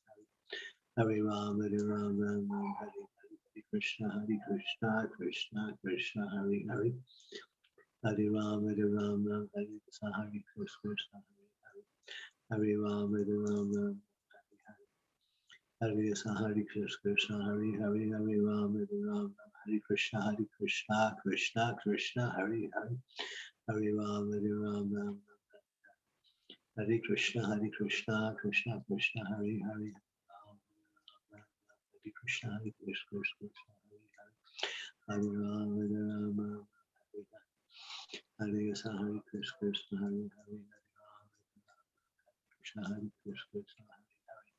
Hare. Hare Ram Hare Krishna Krishna Krishna Hare Hare. Hare Ram Hare Krishna Krishna Hare Hare. Hare Ram Hare Hare Krishna Hare Hare. Hare Ram Hare Krishna Krishna Krishna Hare Hare. Hare Ram Hare Hare Krishna Krishna Krishna Hare Hare. Hare Krishna Krishna Hare Hare. Hare Ram Hare Hare Krishna Hare Hare. Krishna Krishna Hare Hare.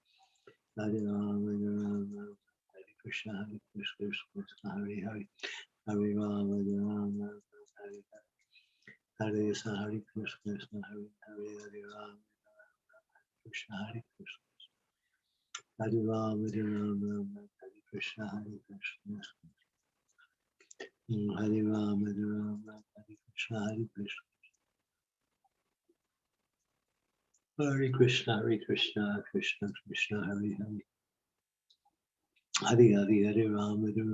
Hare Ram Hare Krishna Krishna Hare Hare. Hare Ram Hare Hare Krishna Hare Hare. Hare Ram Krishna Krishna. Hare Ram Hare Krishna Krishna. Hare Ram Hare Krishna Krishna. Hare Krishna Krishna Krishna Hare Hare. Hare Hare Ram Hare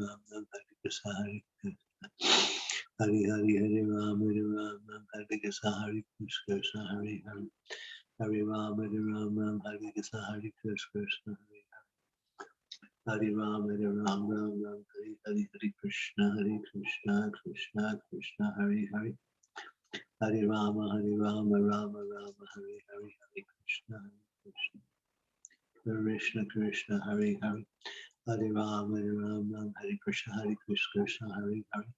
Krishna Krishna. Hare Hare Ram Hare Krishna Krishna Hare Hare. Hare Ram Hare Krishna Krishna Hare Hare. Hare Ram Hare Krishna Krishna Krishna Hare Hare. Hare Rama Rama Rama Hare Hare. Hare Krishna Krishna Krishna Hare Hare. Hare Rama Hare Krishna Krishna Hare Hare.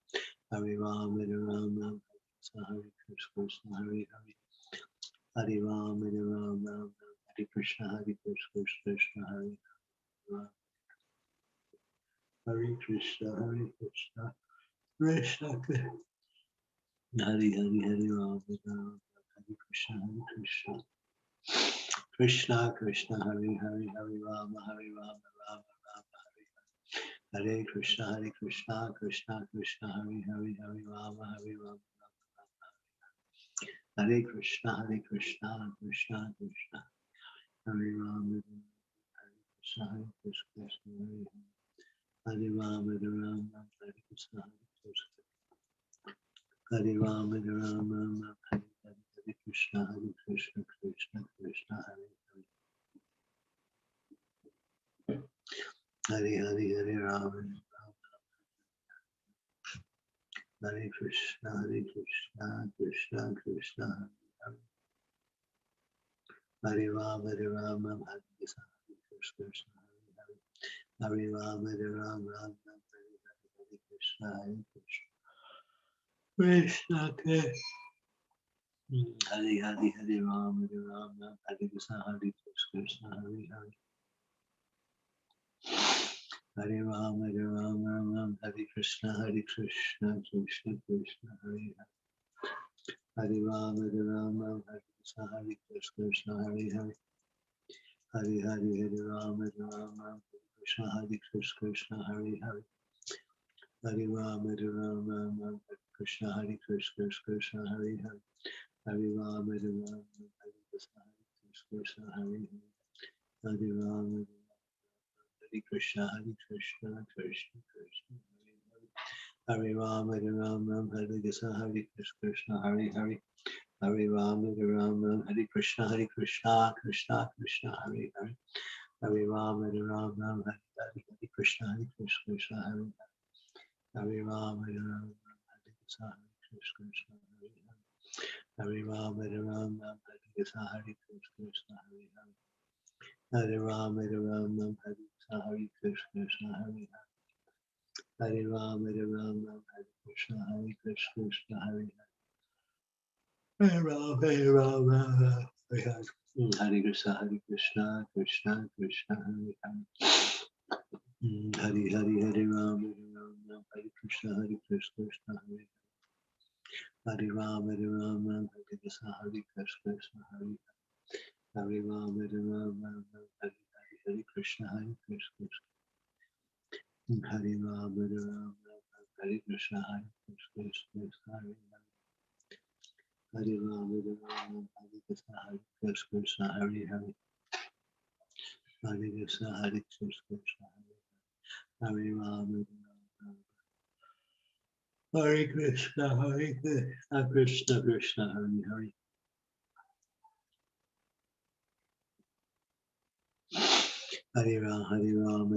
Hare Rama Hare Krishna Hare Hare. Hare Rama Hare Krishna Krishna Hare Hare. Hare Krishna Krishna Krishna. Hare Rama Hare Krishna Krishna Krishna Hare Hare. Hare Rama Rama Hare Hare. Hare Krishna Krishna Krishna Hare Hare. Hare Rama Hare Krishna Krishna Krishna Hare Rama Hare Krishna Krishna Hare Hare. Hare Rama Hare Krishna Krishna. Hare Rama Hare Krishna Krishna Krishna Hare Hare. Hare Rama Hare Krishna Krishna Krishna Hare Hare. Hare Rama Hare Krishna Krishna Hare Hare. Hare Rama Hare Krishna Krishna Krishna. Hare Rama Hare Krishna Krishna Hare Hare. Hare Rama Hare Krishna Krishna Krishna Hare Hare. Hare Rama Hare Krishna Krishna Hare Hare. Hare Rama Hare Krishna Krishna Hare Hare. Hare Rama Hare Krishna Krishna Hare Hare. Hare Rama Hare Krishna Krishna Hare Hare. Hare Rama Hare Krishna Krishna Krishna Hare Hare. Hare Rama Hare Krishna Krishna Hare Hare. Hare Rama Hare Krishna Krishna Krishna Hare Hare. Hare Rama Hare Krishna Krishna Hare Hare. Hare Rama Hare Krishna Krishna Hare Hare. Hare Rama Hare Krishna Krishna Hare Hare. Hare Rama Hare Krishna Krishna Hare Hare. Hare Rama Hare Krishna Krishna Hare Hare. Hare Rama Hare Hare. Hare Krishna Krishna Krishna Hare Hare. Hare Rama Hare Krishna Krishna Hare Hare. Hare Ram, Hare Krishna, Hare Krishna, Hare Ram, Hare Krishna, Hare Krishna, Hare Ram, Hare Krishna, Hare Krishna, Hare Ram, Hare Krishna, Hare Krishna, Hare Hare, Hare Krishna, Hare Krishna, Hare Ram, Hare Krishna, Hare Krishna, Krishna Krishna, Hare Hare. Hare Ram, Hare Ram,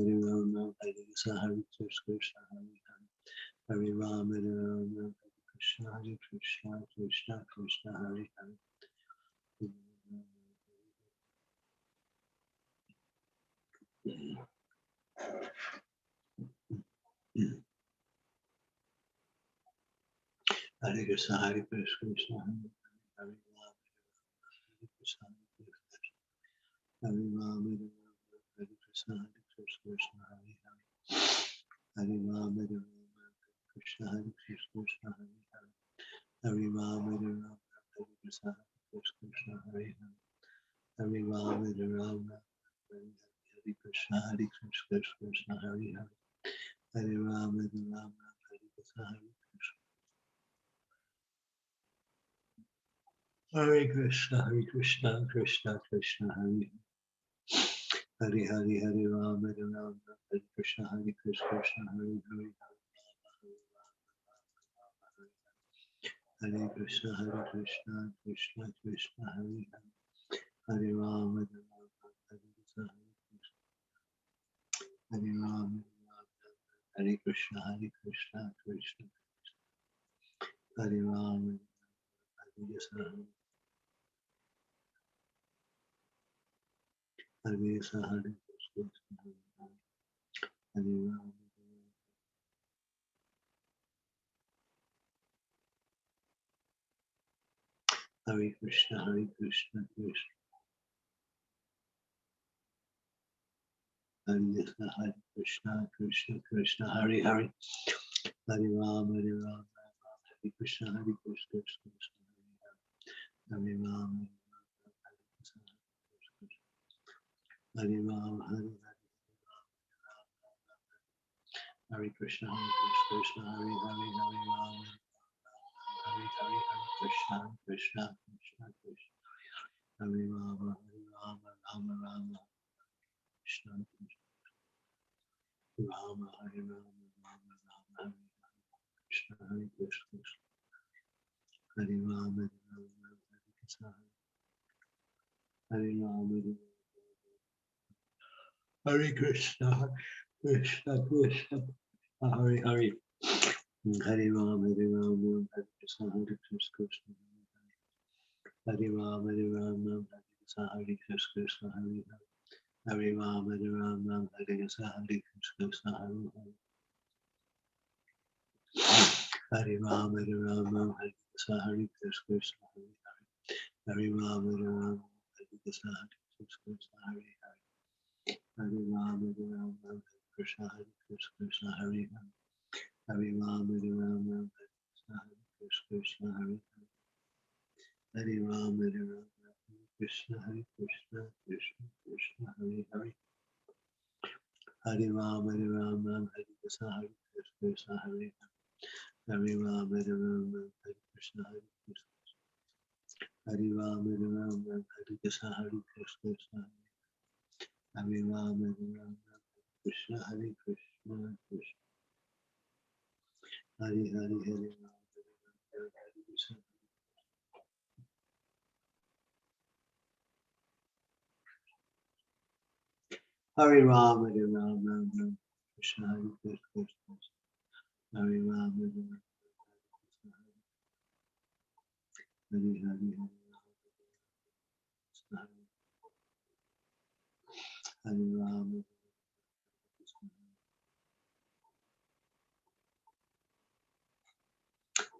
Hare Krishna, Hare Krishna, Hare Ram, Hare Krishna, Hare Krishna, Krishna Krishna, Hare Hare. Hare Krishna, Hare Krishna, Hare Ram, Hare Krishna, Hare Ram, Hare Krishna, Krishna, Hare Hare. Hare Ram, Hare Krishna, Hare Krishna, Hare Ram, Hare Krishna, Krishna, Hare Hare. Hare Ram, Hare Krishna, Hare Krishna, Hare Hare. Hare Ram, Hare Krishna, Hare Krishna, Krishna Krishna, Hare Hare. Hare Hare Ram, Hare Krishna, Hare Krishna, Hare Hare. Hare Krishna, Krishna Krishna, Hare Hare. Hare Ram, Hare Krishna, Hare Ram, Hare Krishna, Krishna Krishna, Hare Ram, Hare Krishna, Hare Krishna, Hare Ram. Hare Krishna, Krishna Krishna, Hare Krishna, Krishna Krishna, Hare Hare. Hare Ram, Hare Krishna, Krishna Krishna, Hare Ram, Hare Ram, Hare Krishna, Krishna, Hare Hare, Hare Ram, Hare Hare, Hare Krishna, Krishna Krishna, Hare Ram, Rama Rama, Krishna Krishna, Rama Hare Rama, Rama Rama, Hare Krishna, Hare Krishna, Hare Ram, Hare Krishna, Hare Ram, Hare Krishna, Krishna Krishna, Hare Hare. Hare Ram, Hare Krishna, Hare Krishna, Hare Ram, Hare Krishna, Hare Krishna, Hare Ram, Hare Krishna, Hare Krishna, Hare Ram, Hare Krishna, Hare Krishna, Hare Ram, Hare Krishna, Hare Krishna, Hare Ram, Hare Krishna, Hare Krishna, Hare Hare Ram, Hare Krishna, Hare Krishna, Hare Hare Ram, Hare Krishna, Hare Krishna, Krishna Krishna, Hare Hare. Hare Ram, Hare Krishna, Hare Krishna, Hare Hare Ram, Hare Krishna, Hare Krishna, Hare Ram, Hare Krishna, Hare Krishna, Hare Ram, Hare Krishna, Hare Krishna, Krishna, Hare Hare, Hare Ram, Hare Krishna. Hare Ram, Hare Krishna, Hare Krishna, Hare Ram, Hare Krishna, Hare Hare, Hare Ram,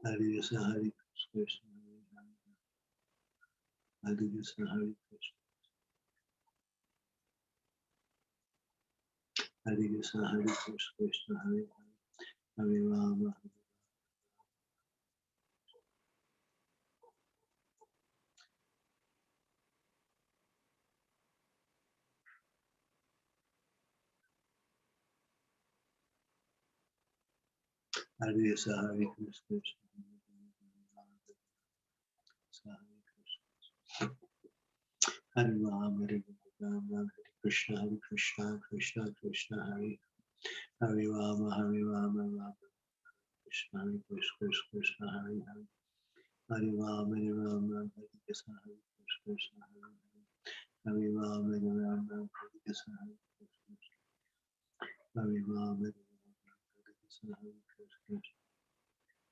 Hare Krishna, Hare Krishna, Hare Krishna, Hare Krishna, Hare Krishna, Hare Krishna, Hare Hare Ram, Hare Krishna, Hare Krishna. Hare Ram, Hare Ram, Ram Hare Krishna, Hare Krishna, Krishna Krishna, Hare Hare Rama, Hare Rama, Rama Krishna, Hare Krishna, Krishna Hare Hare. Hare Ram, Hare Ram, Ram Hare Krishna, Hare Krishna, Hare Hare. Hare Ram, Hare Ram, Ram Hare Krishna, Hare Krishna. Hare Ram, Hare Ram, Ram Hare Krishna, Hare Krishna.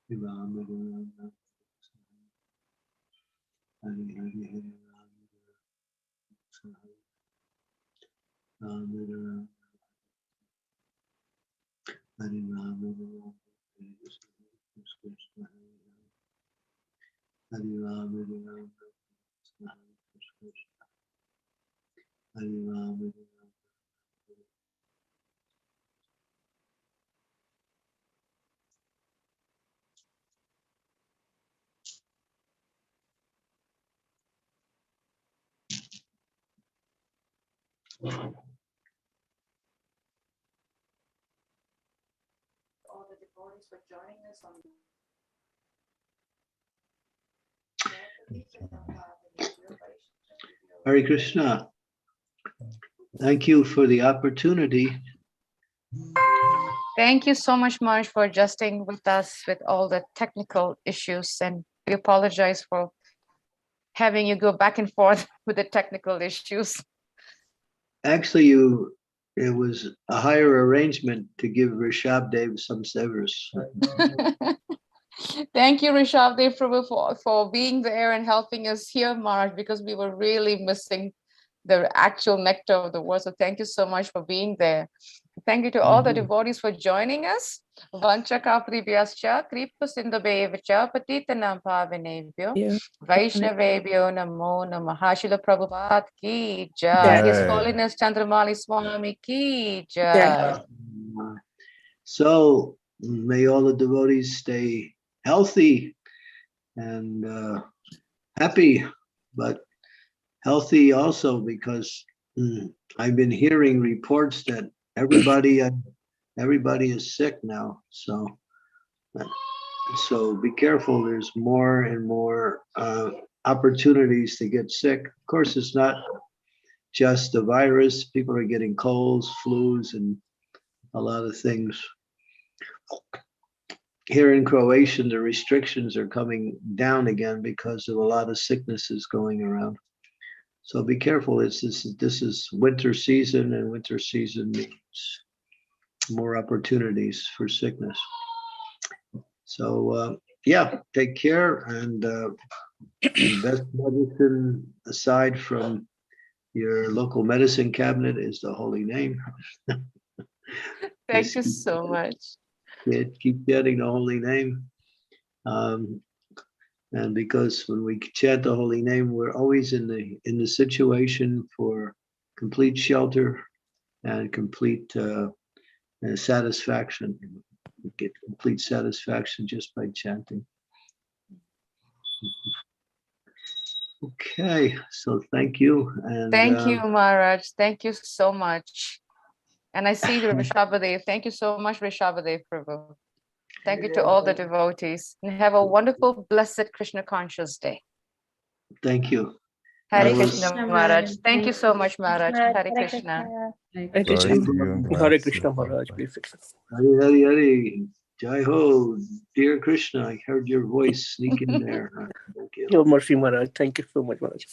Hare Ram, Hare Ram, Ram Hare Krishna, Hare Hare. Hare Ram, Hare Ram, Hare Ram. Hare Ram, Hare Ram, Hare Krishna, Krishna, Hare Hare. Hare Ram, Hare Ram, Krishna, Krishna. Hare Ram, Hare Ram. All the devotees for joining us on Hare Krishna. Thank you for the opportunity. Thank you so much, Marge, for adjusting with us with all the technical issues. And we apologize for having you go back and forth with the technical issues. Actually, it was a higher arrangement to give Rishabdev some severs. Thank you, Rishabdev Prabhu, for being there and helping us here, Marge, because we were really missing the actual nectar of the word. So thank you so much for being there. Thank you to all the devotees for joining us. Vancha kapribhyascha kripa sindhabevcha patitanam pavanebhyo Vaishnavebhyo namo namaha. Srila Prabhupada ki jai. His Holiness Candramauli Swami ki jai. So may all the devotees stay healthy and happy, but healthy also, because I've been hearing reports that everybody is sick now. So be careful. There's more and more opportunities to get sick. Of course, it's not just the virus. People are getting colds, flus, and a lot of things. Here in Croatia, the restrictions are coming down again because of a lot of sicknesses going around. So be careful. This is winter season, and winter season means more opportunities for sickness. So take care, and best medicine aside from your local medicine cabinet is the holy name. Thank you so much. Keep getting the holy name. And because when we chant the holy name, we're always in the situation for complete shelter and complete satisfaction. We get complete satisfaction just by chanting. Okay, so thank you. And thank you, Maharaj. Thank you so much. And I see the Rishabhadev. Thank you so much, Rishabhadev Prabhu. Thank you to all the devotees. And have a wonderful, blessed Krishna conscious day. Thank you. Hare Krishna, Maharaj. Thank you so much, Maharaj. Hare Krishna. Hare Krishna, Maharaj. Please accept. Hare. Jai Ho, dear Krishna. I heard your voice sneak in there. Thank you. Your mercy, Maharaj. Thank you so much, Maharaj.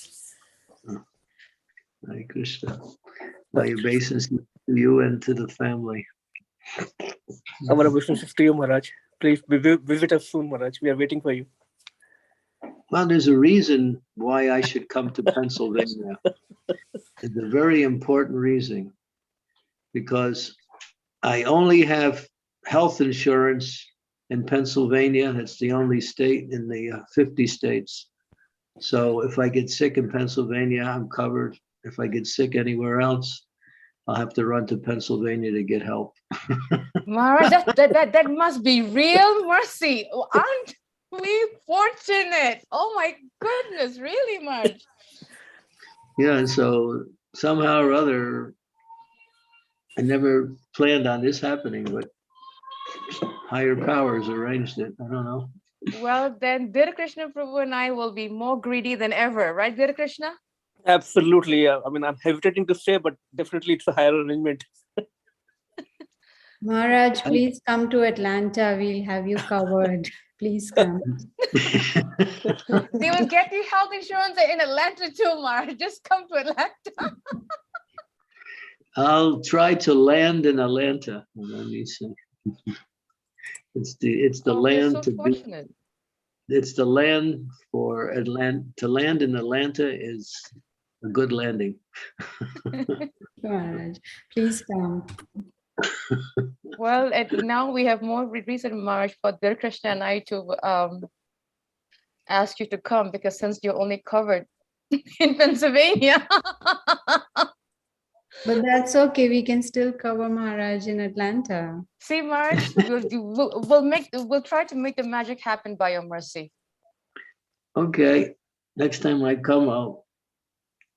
Hare Krishna. My obeisance to you and to the family. Our obeisances to you, Maharaj. Please visit us soon, Maharaj. We are waiting for you. Well, there's a reason why I should come to Pennsylvania. It's a very important reason, because I only have health insurance in Pennsylvania. It's the only state in the 50 states. So if I get sick in Pennsylvania, I'm covered. If I get sick anywhere else, I'll have to run to Pennsylvania to get help. Maharaj, that must be real mercy. Aren't we fortunate? Oh my goodness, really, Maharaj? Yeah, so somehow or other, I never planned on this happening, but higher powers arranged it. I don't know. Well, then Dear Krishna Prabhu and I will be more greedy than ever, right, Dear Krishna? Absolutely. Yeah. I mean, I'm hesitating to say, but definitely it's a higher arrangement. Maharaj, please come to Atlanta. We'll have you covered. Please come. They will get you health insurance in Atlanta too, Mara. Just come to Atlanta. I'll try to land in Atlanta. Let me see. It's the land so to fortunate. be. It's the land for Atlanta. To land in Atlanta is a good landing. Maharaj, please come. Well, now we have more reason, March, for Dear Krishna and I to ask you to come, because since you're only covered in Pennsylvania. But that's okay. We can still cover Maharaj in Atlanta. See, March, we'll try to make the magic happen by your mercy. Okay, next time I come,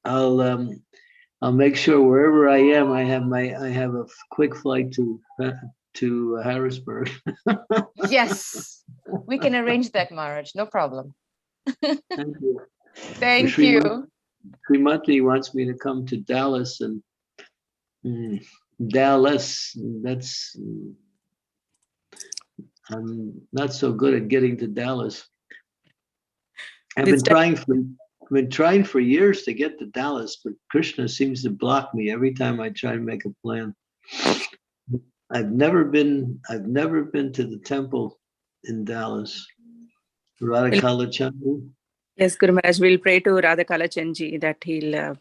I'll make sure wherever I am, I have a quick flight to Harrisburg. Yes, we can arrange that, Maharaj. No problem. Thank you. Thank you. Srimati wants me to come to Dallas, and Dallas, that's I'm not so good at getting to Dallas. I've been trying for years to get to Dallas, but Krishna seems to block me every time I try to make a plan. I've never been to the temple in Dallas. Radha Kalachandra. Yes, Guru Maharaj, we'll pray to Radha Kalachandji that he'll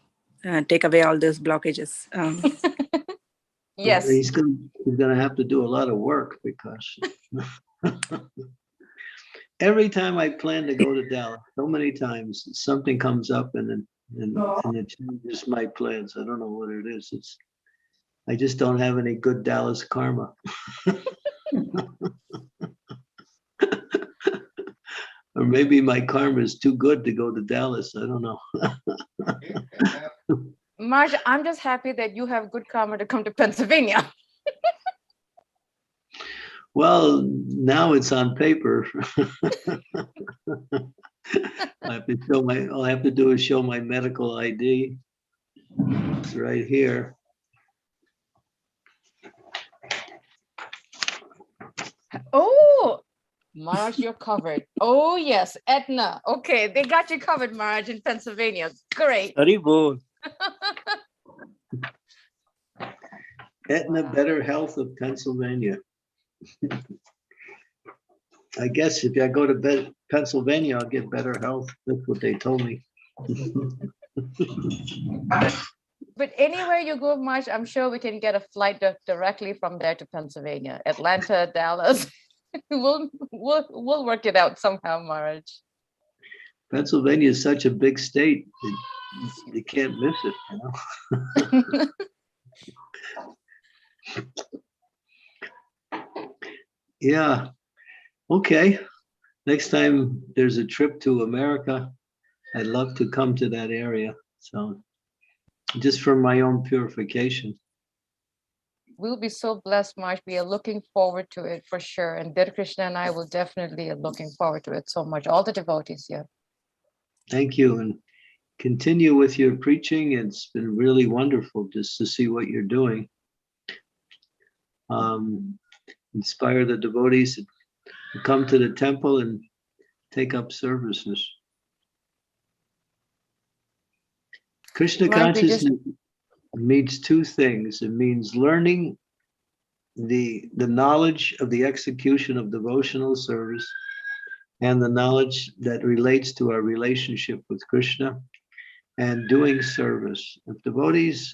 take away all those blockages. Yes. He's gonna have to do a lot of work, because every time I plan to go to Dallas, so many times something comes up and it changes my plans. I don't know what it is. I just don't have any good Dallas karma. Or maybe my karma is too good to go to Dallas. I don't know. Marge, I'm just happy that you have good karma to come to Pennsylvania. Well, now it's on paper. All I have to do is show my medical ID. It's right here. Oh, Marge, you're covered. Oh, yes, Etna. Okay, they got you covered, Marge, in Pennsylvania. Great. Haribol. Aetna Better Health of Pennsylvania. I guess if I go to Pennsylvania, I'll get better health. That's what they told me. But anywhere you go, Marge, I'm sure we can get a flight directly from there to Pennsylvania, Atlanta, Dallas. We'll work it out somehow, Marge. Pennsylvania is such a big state. You can't miss it, you know? Yeah. Okay. Next time there's a trip to America, I'd love to come to that area. So just for my own purification. We'll be so blessed, Marge. We are looking forward to it for sure. And Dear Krishna and I will definitely are looking forward to it so much. All the devotees here. Thank you. And continue with your preaching. It's been really wonderful just to see what you're doing. Inspire the devotees to come to the temple and take up services. Krishna consciousness means two things. It means learning the knowledge of the execution of devotional service and the knowledge that relates to our relationship with Krishna and doing service. If devotees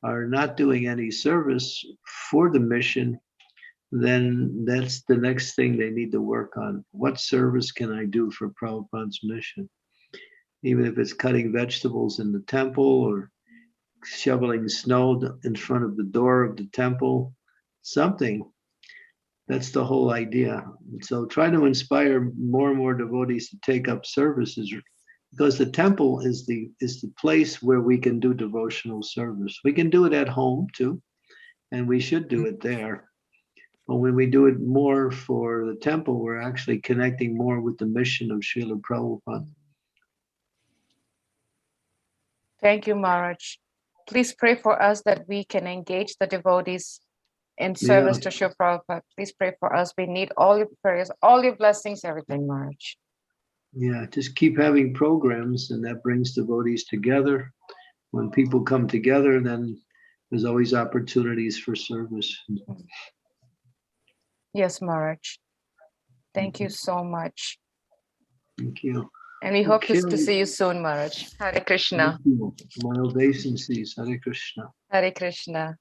are not doing any service for the mission, then that's the next thing they need to work on. What service can I do for Prabhupada's mission? Even if it's cutting vegetables in the temple or shoveling snow in front of the door of the temple, something. That's the whole idea. So try to inspire more and more devotees to take up services, because the temple is the place where we can do devotional service. We can do it at home too, and we should do it there. But when we do it more for the temple, we're actually connecting more with the mission of Srila Prabhupada. Thank you, Maharaj. Please pray for us that we can engage the devotees in service to Srila Prabhupada. Please pray for us. We need all your prayers, all your blessings, everything, Maharaj. Yeah, just keep having programs, and that brings devotees together. When people come together, then there's always opportunities for service. Yes, Maharaj. Thank you so much. Thank you. And we hope to see you soon, Maharaj. Hare Krishna. My obeisances. Hare Krishna. Hare Krishna.